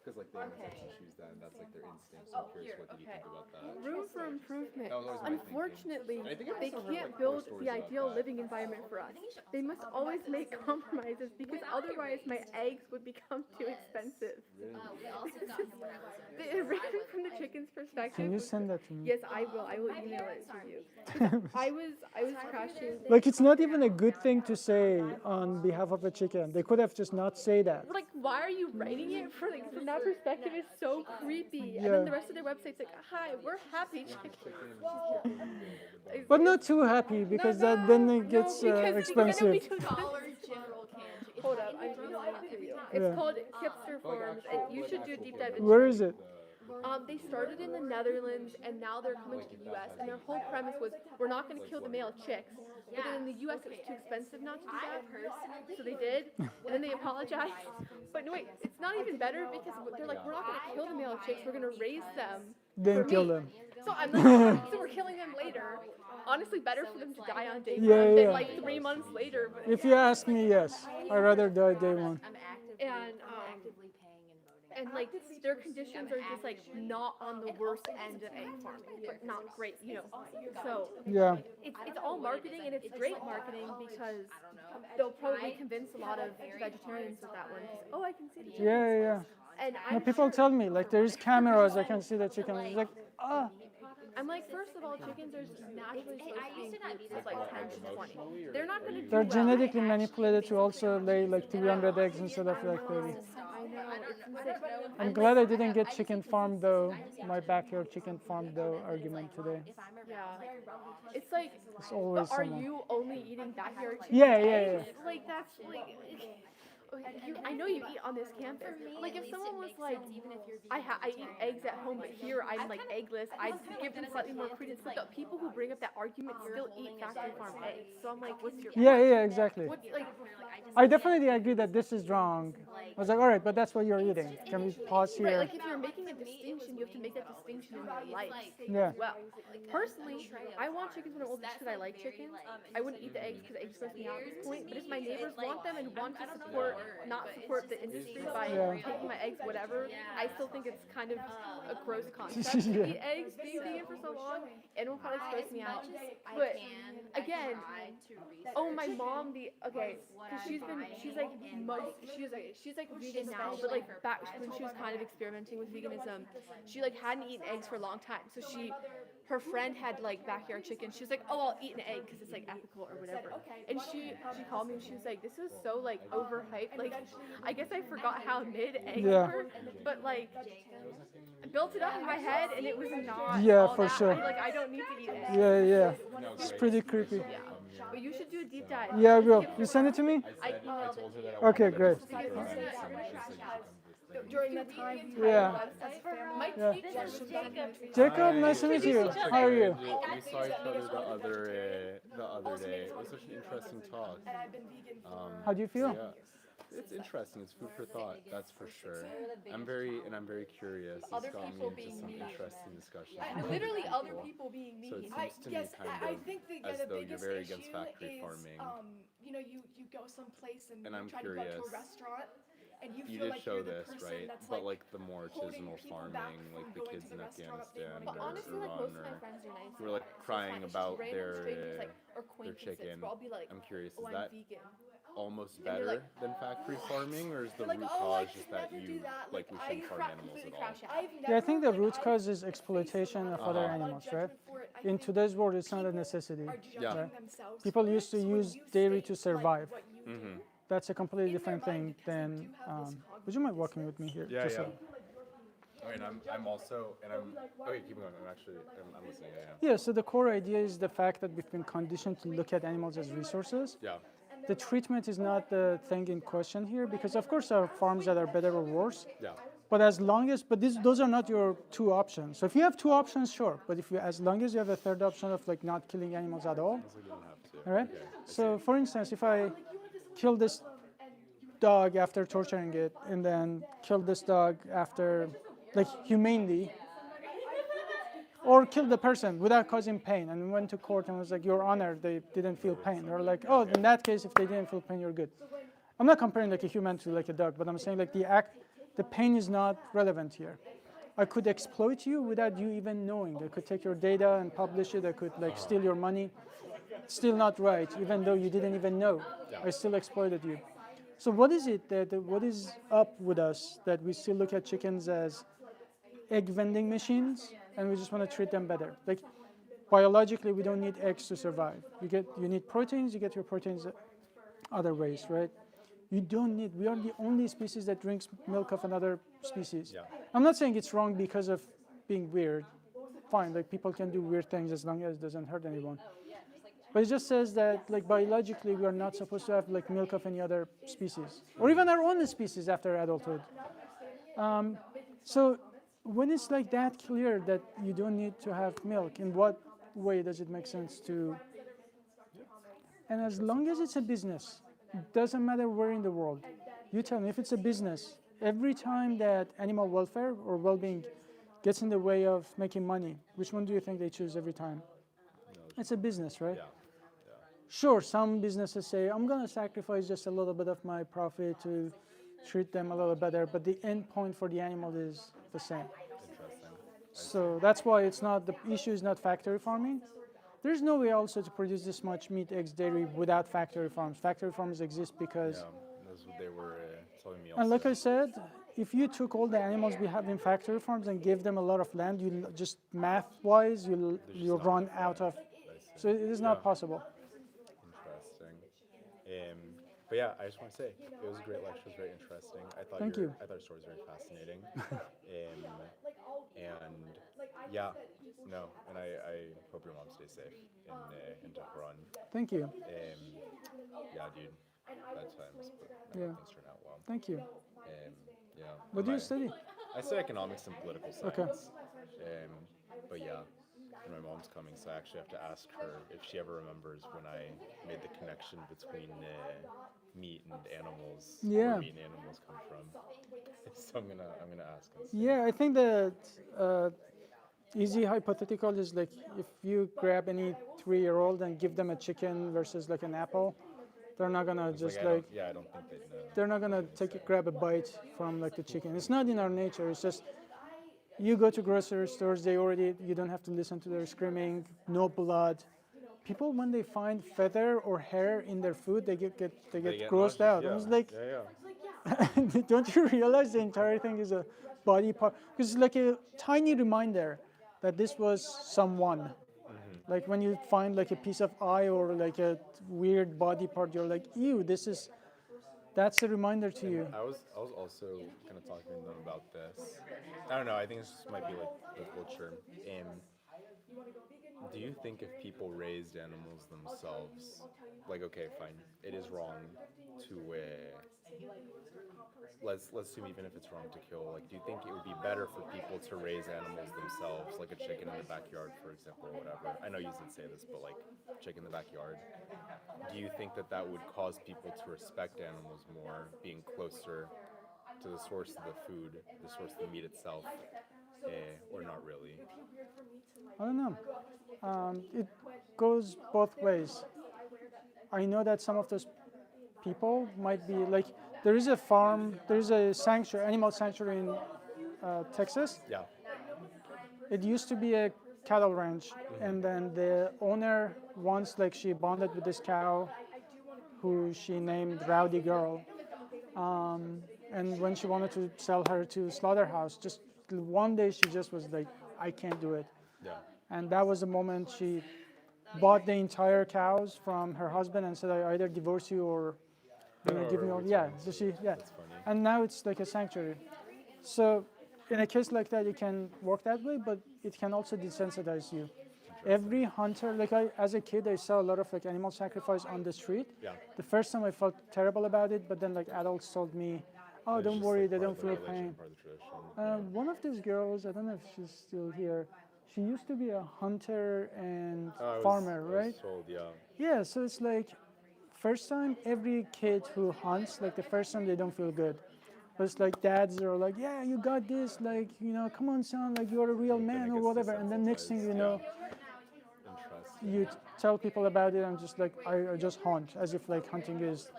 Because like they have infectious issues, then that's like their instinct. So I'm curious, what do you think about that? Room for improvement. That was always my Unfortunately, thinking. they can't build the ideal living environment for us. They must always make compromises because otherwise my eggs would become too expensive. Written from the chicken's perspective. Can you send that to me? Yes, I will. I will email it to you. I was crashing. Like it's not even a good thing to say on behalf of a chicken. They could have just not say that. Like, why are you writing it from that perspective? Is so creepy. Yeah. And then the rest of their website's like, hi, we're happy chicken. But not too happy because then it gets expensive. Hold up, I'm emailing it to you. It's called Hipster Farms, and you should do a deep dive into it. Where is it? They started in the Netherlands, and now they're coming to the U.S. And their whole premise was, we're not going to kill the male chicks. But then in the U.S. it was too expensive not to do that, so they did. And then they apologized. But no, wait, it's not even better because they're like, we're not going to kill the male chicks. We're going to raise them. Then for kill meat. them. So I'm like, so we're killing them later. Honestly, better for them to die on day one than like 3 months later. But If you ask me, yes. I'd rather die day one. And like their conditions are just like not on the worst end of egg farming, but not great, you know. So Yeah. it's all marketing, and it's great marketing because they'll probably convince a lot of vegetarians with that one. Oh, I can see the chickens. Yeah. And No, I'm people tell me like there's cameras. I can see the chicken. It's like I'm like, first of all, chickens are naturally supposed to be in groups of like 10 to 20. They're not going to do they're well. genetically manipulated to also lay like 300 eggs instead of like 30. I know, it's insane. I'm glad I didn't get chicken farm though. My backyard chicken farm though argument today. Yeah. It's like, It's always but are someone. you only eating backyard chicken Yeah. eggs? Like, that's like, I know you eat on this campus. Like if someone was like, I eat eggs at home, but here I'm like eggless, I'd give them slightly more credence. But the people who bring up that argument still eat factory farm eggs. So I'm like, what's your Yeah, exactly. What's like? I definitely agree that this is wrong. I was like, all right, but that's what you're eating. Can we pause here? Right, like if you're making a distinction, you have to make that distinction in your life Yeah. as well. Personally, I want chickens when I'm older just because I like chickens. I wouldn't eat the eggs because eggs gross me out at this point. But if my neighbors want them and want to not support the industry by taking my eggs, whatever, I still think it's kind of a gross concept to eat eggs. Being vegan for so long, animal products gross me out. But again, oh, my mom, because she's like vegan now, but like back when she was kind of experimenting with veganism, she like hadn't eaten eggs for a long time. So her friend had like backyard chicken. She was like, oh, I'll eat an egg because it's like ethical or whatever. And she called me and she was like, this is so like overhyped. Like I guess I forgot how mid eggs were, but like I built it up in my head and it was not. Yeah, for sure. I don't need to eat eggs. Yeah. It's pretty creepy. Yeah. But you should do a deep dive. Yeah, I will. You send it to me? I emailed it to you. Okay, great. During the time Yeah. Jacob, nice to meet you. How are you? We saw each other the other day. It was such an interesting talk. How do you feel? Yeah. It's interesting. It's food for thought. That's for sure. I'm very curious. It's got me into some interesting discussions. Literally, other people being mean. So it seems to me kind of as though you're very against factory farming. You know, you go someplace and I'm try curious. to go to a restaurant. And you did like show you're the this, person right? that's, But like, like the more artisanal farming, like the kids in Afghanistan or honestly, like, Iran, most of my friends are nice. who are like crying about their Their chicken. I'll be like, I'm curious, is I'm that vegan. almost better than factory farming, or is the root cause just that you like we shouldn't farm animals at all? Yeah, I think the root cause is exploitation of other animals, right? In today's world, it's not a necessity. Right? People used to use dairy to survive. Mm-hmm. That's a completely different thing than. Would you mind walking with me here? Yeah, Just yeah. So. I mean, I'm also, and I'm. Okay, keep going. I'm listening. Yeah. So the core idea is the fact that we've been conditioned to look at animals as resources. Yeah. The treatment is not the thing in question here, because of course there are farms that are better or worse. Yeah. But those are not your two options. So if you have two options, sure. But as long as you have a third option of like not killing animals at all, all right. Okay, so for instance, if I kill this dog after torturing it, and then kill this dog after, like humanely, or kill the person without causing pain, and went to court and was like, Your Honor, they didn't feel pain. They're like, oh, in that case, if they didn't feel pain, you're good. I'm not comparing like a human to like a dog, but I'm saying like the pain is not relevant here. I could exploit you without you even knowing. I could take your data and publish it. I could like steal your money. Still not right, even though you didn't even know. I still exploited you. So what is it what is up with us that we still look at chickens as egg vending machines and we just want to treat them better? Like biologically, we don't need eggs to survive. You need proteins. You get your proteins other ways, right? We are the only species that drinks milk of another species. Yeah. I'm not saying it's wrong because of being weird. Fine, like people can do weird things as long as it doesn't hurt anyone. But it just says that like biologically we are not supposed to have like milk of any other species, or even our own species after adulthood. So when it's like that clear that you don't need to have milk, in what way does it make sense to? And as long as it's a business, it doesn't matter where in the world. You tell me if it's a business. Every time that animal welfare or well-being gets in the way of making money, which one do you think they choose every time? It's a business, right? Yeah. Sure, some businesses say, I'm going to sacrifice just a little bit of my profit to treat them a little better, but the end point for the animal is the same. So that's why the issue is not factory farming. There's no way also to produce this much meat, eggs, dairy without factory farms. Factory farms exist because... Yeah, that's what they were telling me also. And like I said, if you took all the animals we have in factory farms and gave them a lot of land, you just math-wise, you'll run out of... So it is not possible. Interesting. But yeah, I just want to say, it was a great lecture. It was very interesting. I thought your story was very fascinating. And yeah, no, and I hope your mom stays safe in Tehran. Thank you. Yeah, dude. times, but Yeah. things turn out well. Thank you. Yeah. What do you study? I study economics and political Okay. science. But yeah, and my mom's coming, so I actually have to ask her if she ever remembers when I made the connection between meat and animals, Yeah. where meat and animals come from. So I'm gonna ask and see. Yeah, I think that easy hypothetical is like if you grab any 3-year-old and give them a chicken versus like an apple, they're not gonna It's just I like don't think they know. they're not gonna grab a bite from like the chicken. It's not in our nature. It's just you go to grocery stores, you don't have to listen to their screaming, no blood. People when they find feather or hair in their food, they get grossed out. Yeah. I was like, yeah. don't you realize the entire thing is a body part? Because it's like a tiny reminder that this was someone. Like when you find like a piece of eye or like a weird body part, you're like, ew, that's a reminder to you. I was also kind of talking to them about this. I don't know. I think this just might be like the culture. Do you think if people raised animals themselves, like okay, fine, it is wrong to let's assume even if it's wrong to kill, like do you think it would be better for people to raise animals themselves, like a chicken in the backyard, for example, or whatever? I know you didn't say this, but like chicken in the backyard. Do you think that would cause people to respect animals more, being closer to the source of the food, the source of the meat itself, or not really? I don't know. It goes both ways. I know that some of those people might be like, there is a animal sanctuary in Texas. Yeah. It used to be a cattle ranch, and then the owner once she bonded with this cow, who she named Rowdy Girl, and when she wanted to sell her to slaughterhouse, just one day she just was like, I can't do it. Yeah. And that was the moment she bought the entire cows from her husband and said, I either divorce you or give me all. Yeah. So That's funny. And now it's like a sanctuary. So in a case like that, it can work that way, but it can also desensitize you. Every hunter, as a kid, I saw a lot of animal sacrifice on the street. Yeah. The first time I felt terrible about it, but then adults told me, oh, don't worry, they don't feel pain. One of these girls, I don't know if she's still here, she used to be a hunter and farmer, right? I was told, yeah. Yeah, so it's first time, every kid who hunts, the first time they don't feel good. But it's dads are like, yeah, you got this, come on, son, you're a real man or whatever. And then next thing you know, you tell people about it and just I just hunt, as if hunting is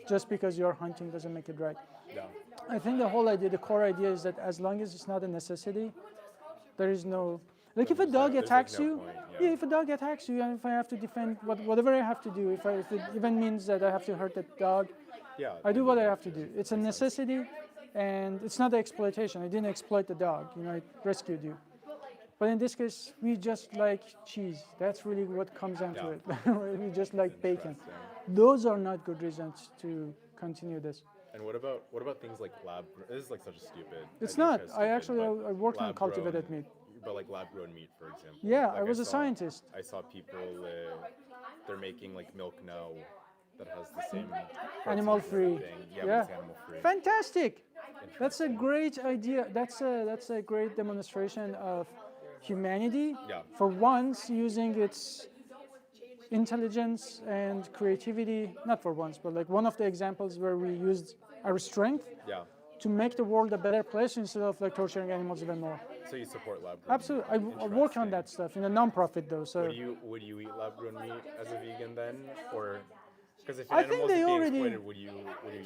just because you're hunting doesn't make it right. Yeah. I think the core idea is that as long as it's not a necessity, there is no, if a dog attacks you, if a dog attacks you, and if I have to defend whatever I have to do, if it even means that I have to hurt that dog, I do what I have to do. It's a necessity, and it's not exploitation. I didn't exploit the dog, I rescued you. But in this case, we just like cheese. That's really what comes down to it. We just like bacon. Those are not good reasons to continue this. And what about things like lab? This is such a stupid. It's not. I worked on cultivated meat. But lab-grown meat, for example. Yeah, I was a scientist. I saw people. They're making milk now that has the same. Animal-free. Yeah. It's animal-free. Fantastic. That's a great idea. That's a great demonstration of humanity. Yeah. For once, using its intelligence and creativity. Not for once, but one of the examples where we used our strength. Yeah. To make the world a better place instead of torturing animals even more. So you support lab-grown Absolutely. I work on that stuff in a non-profit though. So would you eat lab-grown meat as a vegan then, or because if I animals think they are being already exploited, would you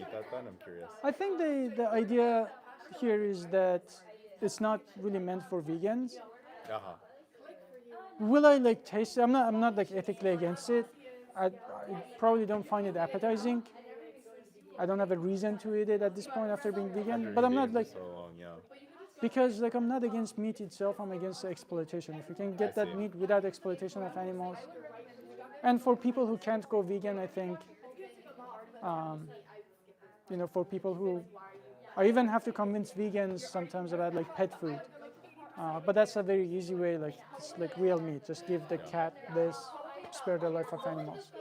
eat that then? I'm curious. I think the idea here is that it's not really meant for vegans. Will I taste it? I'm not ethically against it. I probably don't find it appetizing. I don't have a reason to eat it at this point after being vegan, but I'm not so long, yeah. Because I'm not against meat itself, I'm against exploitation. If you can get that meat without exploitation of animals. And for people who can't go vegan, I think, for people who, I even have to convince vegans sometimes about pet food. But that's a very easy way, it's real meat. Just give the cat this, spare the life of animals.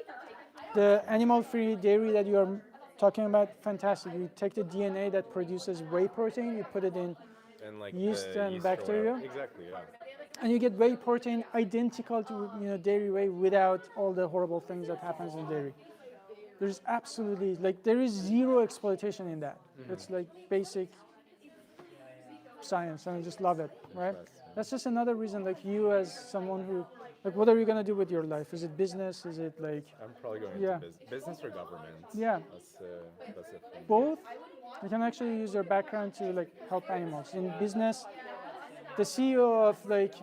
The animal-free dairy that you are talking about, fantastic. You take the DNA that produces whey protein, you put it in And like yeast the and yeast or bacteria, whatever. Exactly, yeah. and you get whey protein identical to dairy whey without all the horrible things that happens in dairy. There's absolutely, like, there is zero exploitation in that. It's like basic science, and I just love it, right? That's just another reason, like, you as someone who, like, what are you gonna do with your life? Is it business? Is it like? I'm probably going Yeah. into business or government. Yeah. That's it. for me. Both. You can actually use your background to like help animals. In business, the CEO of like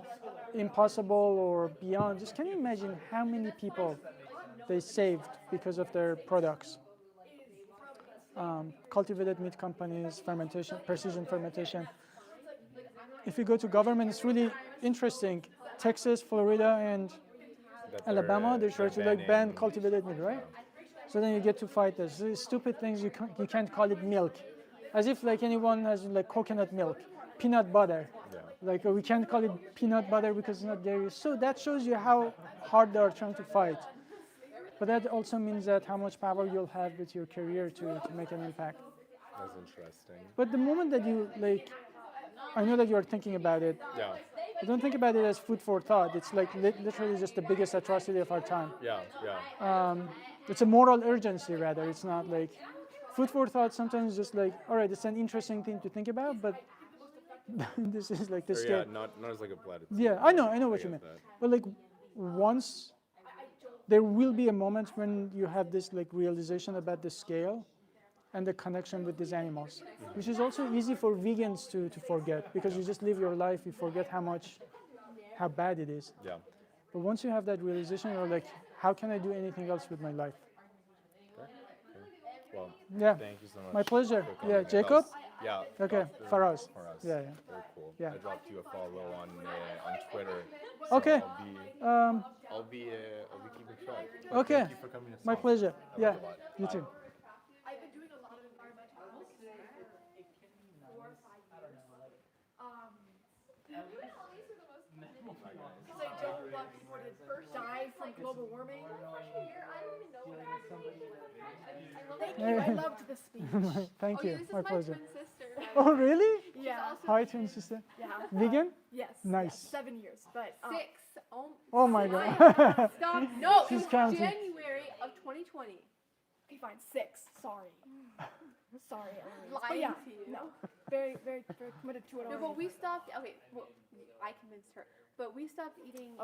Impossible or Beyond, just can you imagine how many people they saved because of their products? Cultivated meat companies, fermentation, precision fermentation. If you go to government, it's really interesting. Texas, Florida, and Alabama, they're trying to like ban cultivated meat, right? So then you get to fight this. These stupid things, you can't call it milk. As if like anyone has like coconut milk, peanut butter. Yeah. Like we can't call it peanut butter because it's not dairy. So that shows you how hard they are trying to fight. But that also means that how much power you'll have with your career to make an impact. That's interesting. But the moment that you like, I know that you are thinking about it. Yeah. I don't think about it as food for thought. It's like literally just the biggest atrocity of our time. Yeah, yeah. It's a moral urgency rather. It's not like food for thought. Sometimes just like, all right, it's an interesting thing to think about, but this is like the scale. Yeah, not as like a platitude. Yeah, I know what you mean. That. But like once there will be a moment when you have this like realization about the scale and the connection with these animals, which is also easy for vegans to forget because you just live your life, you forget how bad it is. Yeah. But once you have that realization, you're like, how can I do anything else with my life? Okay. Well, yeah. Thank you so much. My pleasure. for Yeah, coming. Jacob? Yeah. Okay, Faraz. Faraz. Yeah. Very cool. Yeah. I dropped you a follow on Twitter. Okay. I'll be keeping track. Okay. Thank you for coming to My Solve. pleasure. I Yeah. learned a lot. You too. I've been doing a lot of environmental work for 4 or 5 years. Because I don't want people to die from global warming. Thank you. I loved the speech. Thank you. This is My my pleasure. twin sister. Oh, really? Yeah. Hi, twin sister. Yeah. Vegan? Yes. Nice. 7 years, but 6. Oh my God. Stop. No, She's it was counting. January of 2020. Okay, fine. 6. Sorry. Sorry. But Lying yeah, to you. no. Very, very, very committed to it No, already. but we stopped. Okay, well, I convinced her. But we stopped eating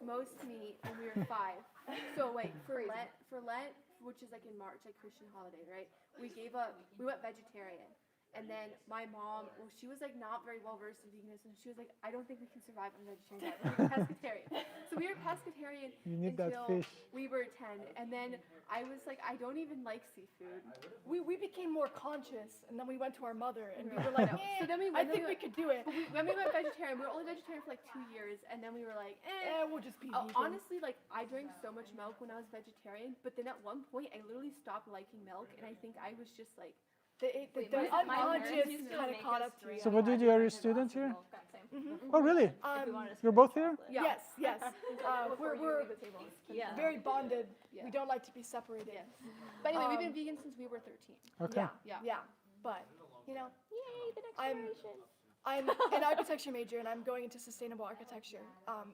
most meat when we were 5. So wait, for Lent, which is like in March, like Christian holiday, right? We went vegetarian. And then my mom, well, she was like not very well versed in veganism. She was like, I don't think we can survive on vegetarian diet. We're pescatarian. So we were pescatarian until we were 10. And then I was like, I don't even like seafood. We became more conscious, and then we went to our mother, and we were like, So then I think we could do it. But when we went vegetarian, we were only vegetarian for like 2 years, and then we were like, we'll just be vegan. Honestly, like I drank so much milk when I was vegetarian, but then at one point I literally stopped liking milk, and I think I was just like, the unconscious kind of caught up to you. So what did you? Are you students here? Mm-hmm. Oh, really? You're both here? Yes. We're very bonded. Yeah. We don't like to be separated. But anyway, we've been vegan since we were 13. Okay. Yeah. But, you know, yay, the next generation. I'm an architecture major, and I'm going into sustainable architecture,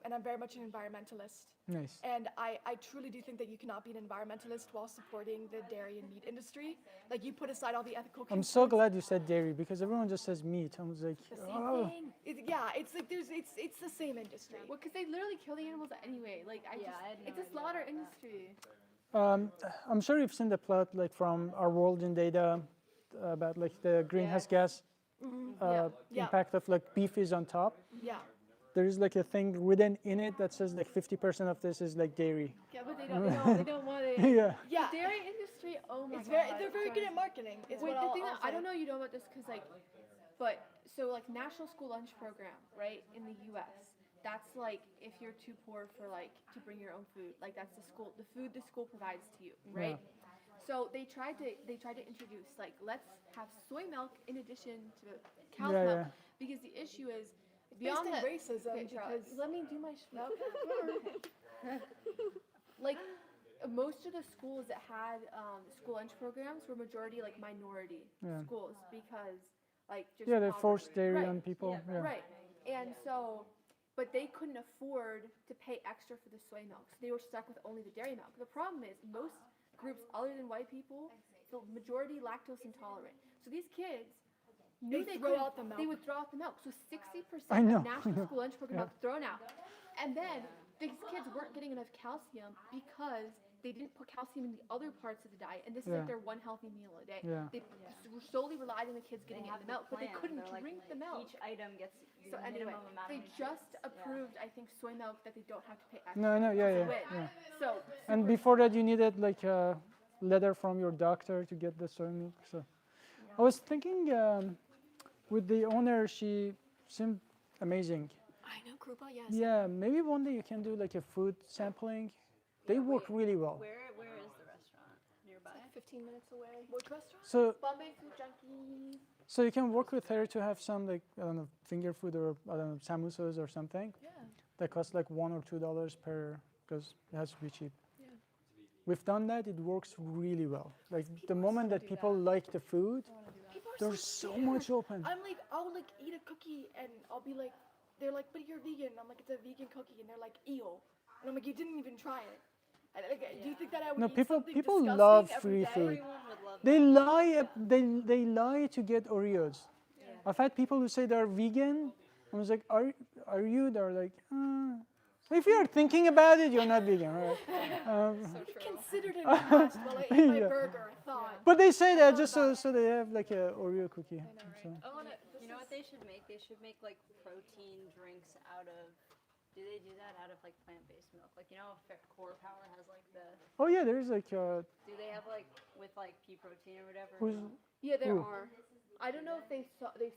and I'm very much an environmentalist. Nice. And I truly do think that you cannot be an environmentalist while supporting the dairy and meat industry. Like, you put aside all the ethical concerns. I'm so glad you said dairy because everyone just says meat. I was like, oh. It's like it's the same industry. Well, because they literally kill the animals anyway. Like, it's a slaughter industry. I'm sure you've seen the plot like from Our World in Data about like the greenhouse gas impact of like beef is on top. Yeah. There's like a thing written in it that says like 50% of this is like dairy. Yeah, but they don't want it. Yeah. Yeah. The dairy industry, oh my god. They're very good at marketing. Wait, the thing that I don't know you know about this because like, but so like National School Lunch Program, right, in the U.S. That's like if you're too poor for like to bring your own food, like that's the food the school provides to you, right? Yeah. So they tried to introduce like let's have soy milk in addition to cow's milk because the issue is beyond the racism. Okay, because let me do my like most of the schools that had school lunch programs were majority like minority schools because like just Yeah, they poverty. forced dairy Right. on people. Yeah. Right. And so, but they couldn't afford to pay extra for the soy milk, so they were stuck with only the dairy milk. The problem is most groups other than white people, the majority lactose intolerant. So these kids knew they throw couldn't- out the milk. They would throw out the milk. So 60% I know, of national I know. school lunch program Yeah. milk thrown out. And then these kids weren't getting enough calcium because they didn't put calcium in the other parts of the diet. And this is Yeah. like their one healthy meal a day. Yeah. They solely relied on the kids getting the milk, but they couldn't They're like, drink the milk. Each item gets So anyway, minimum amount they of just approved, I think, soy milk that they don't have to pay extra. No, no, yeah, to yeah, win. yeah. So And before that, you needed like a letter from your doctor to get the soy milk. So I was thinking with the owner, she seemed amazing. I know, Krupa, yes. Yeah, maybe one day you can do like a food sampling. They work really well. Where is the restaurant nearby? It's like 15 minutes away. Which restaurant? So Bombay Food Junkie. So you can work with her to have some like, I don't know, finger food or I don't know, samosas or something. Yeah. That costs like $1 or $2 per, because it has to be cheap. Yeah. We've done that, it works really well. Like the moment that people like the food, People are there's so much open. I'm like, I'll like eat a cookie and I'll be like, they're like, but you're vegan. And I'm like, it's a vegan cookie, and they're like, ew. And I'm like, you didn't even try it. And like, do you think that I would No, eat people something people disgusting love every free day? food. They lie they lie to get Oreos. I've had people who say they're vegan. I was like, are you? They're like, if you're thinking about it, you're not vegan, right? Considered it in the past while I ate my Yeah. burger. I thought. But they say that just so they have like a Oreo cookie. So. You know what they should make? They should make like protein drinks out of. Do they do that out of like plant-based milk? Like you know, Core Power has like the. Oh yeah, there's like. Do they have like with like pea protein or whatever? Who's? Yeah, there Ooh. are. I don't know if they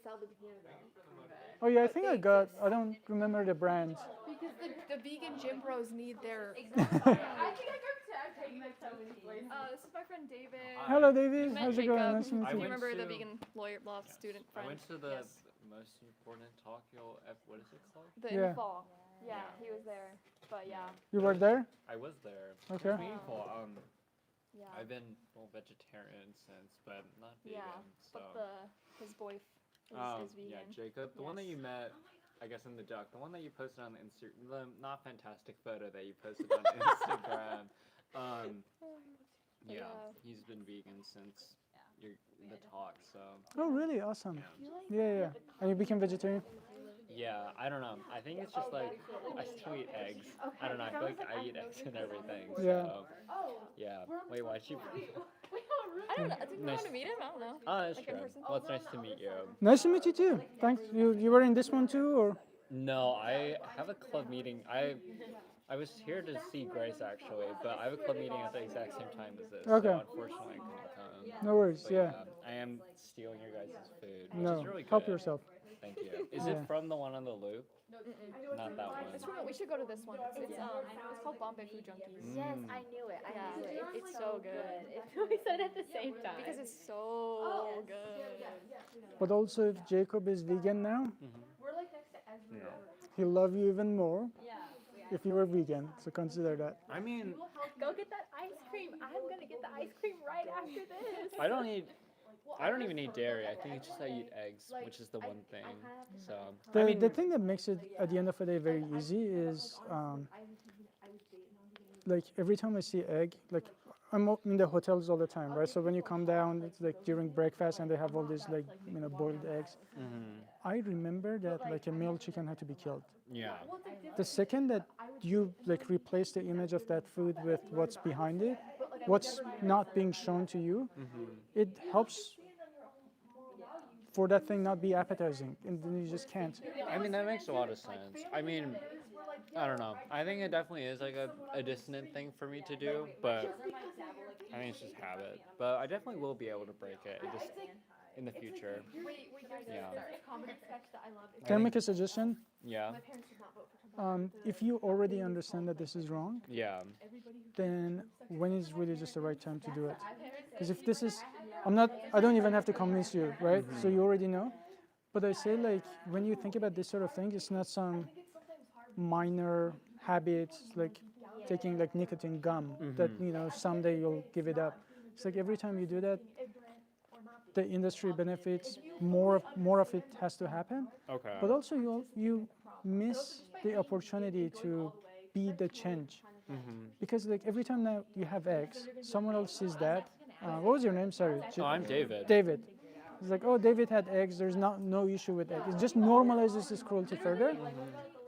sell them here though. Oh yeah, I think I got. I don't remember the brand. Because the vegan gym bros need their. This is my friend David. Hello, David. We met How's it Jacob. going? Nice to meet Do you. you remember the vegan lawyer law student I friend? went to the Yes. most important talk you'll ever, what is it called? In Yeah. the fall. Yeah, he was there. But yeah. You were there? I was there. Okay. It was meaningful. Yeah. I've been vegetarian since, but not vegan. Yeah, So. but his boy is vegan. Yeah, Jacob, the one that you met, I guess in the duck, the one that you posted on the not fantastic photo that you posted on Instagram. Yeah, he's been vegan since the talk. So. Oh really? Awesome. Yeah. And you became vegetarian? Yeah, I don't know. I think it's just like I still eat eggs. I don't know. I feel like I eat eggs and everything. Yeah. So, yeah. Wait, why'd you? I don't know. Do you want to meet him? I don't know. Oh, that's Like in true. person? Well, it's nice to meet you. Nice to meet you too. Thanks. You were in this one too, or? No, I have a club meeting. I was here to see Grace actually, but I have a club meeting at the exact same time as this. Okay. So unfortunately, I couldn't come. No worries. But Yeah. I am stealing your guys' food, which No, is really good. help yourself. Thank you. Is Yeah. it from the one on the loop? Not that one. It's from, we should go to this one. It's called Bombay Food Junkies. Yes, I knew it. I knew it. It's so good. We said it at the same time. Because it's so good. But also, if Jacob is vegan now, We're like next to Ezra. he'll love you even more. If you were vegan, so consider that. I mean, Go get that ice cream. I'm gonna get the ice cream right after this. I don't even eat dairy. I think it's just I eat eggs, which is the one thing. So The thing that makes it at the end of the day very easy is like every time I see egg, like I'm in the hotels all the time, right? So when you come down, it's like during breakfast and they have all these like boiled eggs. I remember that like a male chicken had to be killed. Yeah. The second that you like replace the image of that food with what's behind it, what's not being shown to you, it helps for that thing not be appetizing, and then you just can't. I mean, that makes a lot of sense. I mean, I don't know. I think it definitely is like a dissonant thing for me to do, but I think it's just habit. But I definitely will be able to break it just in the future. Yeah. Can I make a suggestion? Yeah. If you already understand that this is wrong, Yeah. then when is really just the right time to do it? Because if this is, I don't even have to convince you, right? So you already know. But I say like, when you think about this sort of thing, it's not some minor habit, like taking like nicotine gum that, you know, someday you'll give it up. It's like every time you do that, the industry benefits, more of it has to happen. Okay. But also you miss the opportunity to be the change. Because like every time now you have eggs, someone else sees that. What was your name? Sorry. Oh, I'm David. David. It's like, oh, David had eggs. There's no issue with eggs. It just normalizes this cruelty further.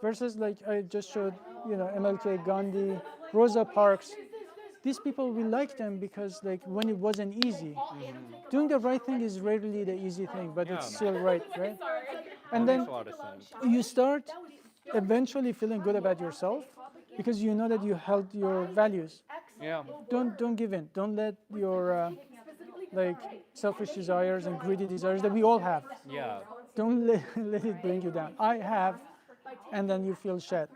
Versus like I just showed, you know, MLK, Gandhi, Rosa Parks. These people, we like them because like when it wasn't easy. Doing the right thing is rarely the easy thing, but it's still right? And then you start eventually feeling good about yourself because you know that you held your values. Yeah. Don't give in. Don't let your like selfish desires and greedy desires that we all have. Yeah. Don't let it bring you down. I have, and then you feel shit.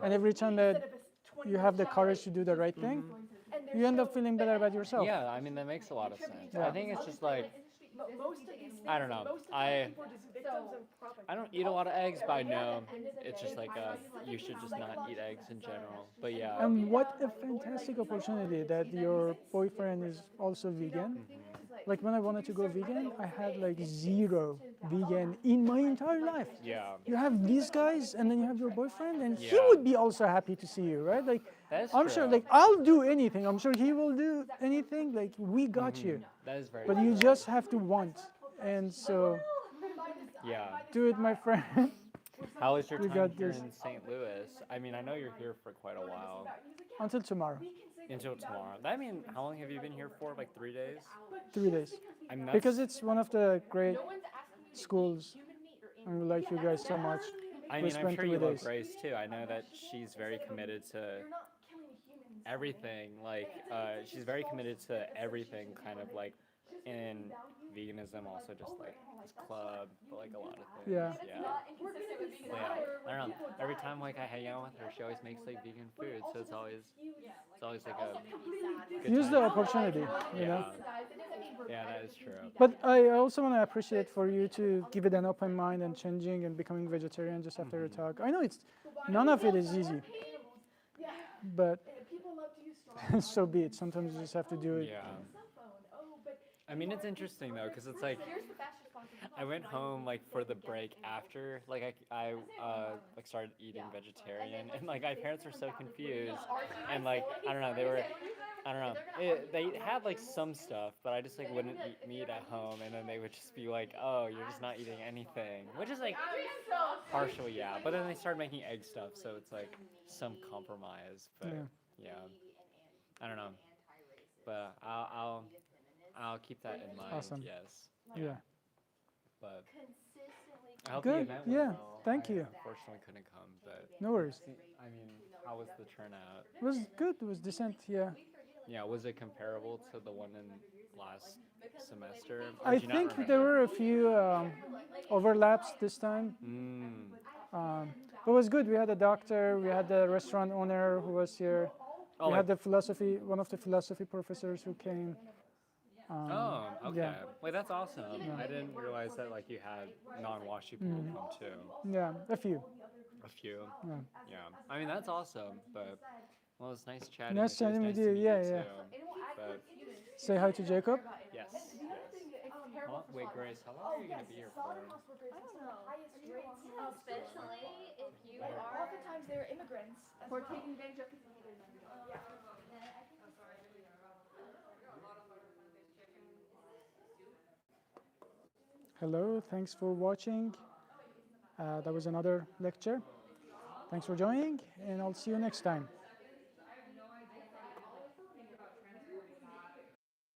And every time that you have the courage to do the right thing, you end up feeling better about yourself. Yeah, I mean, that makes a lot of sense. I think it's just like, I don't know. I don't eat a lot of eggs, but I know it's just like you should just not eat eggs in general. But yeah. And what a fantastic opportunity that your boyfriend is also vegan. Like when I wanted to go vegan, I had like 0 vegan in my entire life. Yeah. You have these guys, and then you have your boyfriend, and he Yeah. would be also happy to see you, right? Like, That's I'm true. sure, like, I'll do anything. I'm sure he will do anything. Like, we got you. That is very But true. you just have to want. And so, Yeah. do it, my friend. How was your We time got here this. in St. Louis? I mean, I know you're here for quite a while. Until tomorrow. Until tomorrow. I mean, how long have you been here for? Like 3 days? 3 days. I mean, Because it's one of the great schools. And we like you guys so much. I We mean, I'm spent sure 3 you love days. Grace too. I know that she's very committed to everything. Like, she's very committed to everything, kind of like in veganism, also just like this club, but like a lot of things. Yeah. Yeah. So, yeah. I don't know. Every time like I hang out with her, she always makes like vegan food, so it's always like a good Use the time. opportunity, you know. Yeah, that is true. But I also want to appreciate for you to give it an open mind and changing and becoming vegetarian just after a talk. I know none of it is easy, but so be it. Sometimes you just have to do it. Yeah. I mean, it's interesting though, because it's like I went home like for the break after like I like started eating vegetarian, and like my parents were so confused, and like I don't know, they had like some stuff, but I just like wouldn't eat meat at home, and then they would just be like, oh, you're just not eating anything, which is like partial, yeah. But then they started making egg stuff, so it's like some compromise, but yeah, I don't know, but I'll keep that in mind. Awesome. Yes. Yeah. But I hope Good. the event went Yeah. well. Thank you. Unfortunately, couldn't come, but No worries. I mean, how was the turnout? It was good. It was decent. Yeah. Yeah, was it comparable to the one in last semester? Or I do you not think remember? there were a few overlaps this time. But it was good. We had a doctor. We had the restaurant owner who was here. Oh, We had one of the philosophy professors who came. Oh, okay. Yeah. Wait, that's awesome. Yeah. I didn't realize that like you had non-WashU people come too. Yeah, a few. A few. Yeah. Yeah. I mean, that's awesome. But well, it's nice chatting. Nice with you. chatting It's with nice you. to Yeah, meet you yeah. too. But Say hi to Jacob. yes. Wait, Grace, how long are you gonna be here for? Especially if you are. Oftentimes they're immigrants who are taking advantage of people. Hello, thanks for watching. That was another lecture. Thanks for joining, and I'll see you next time.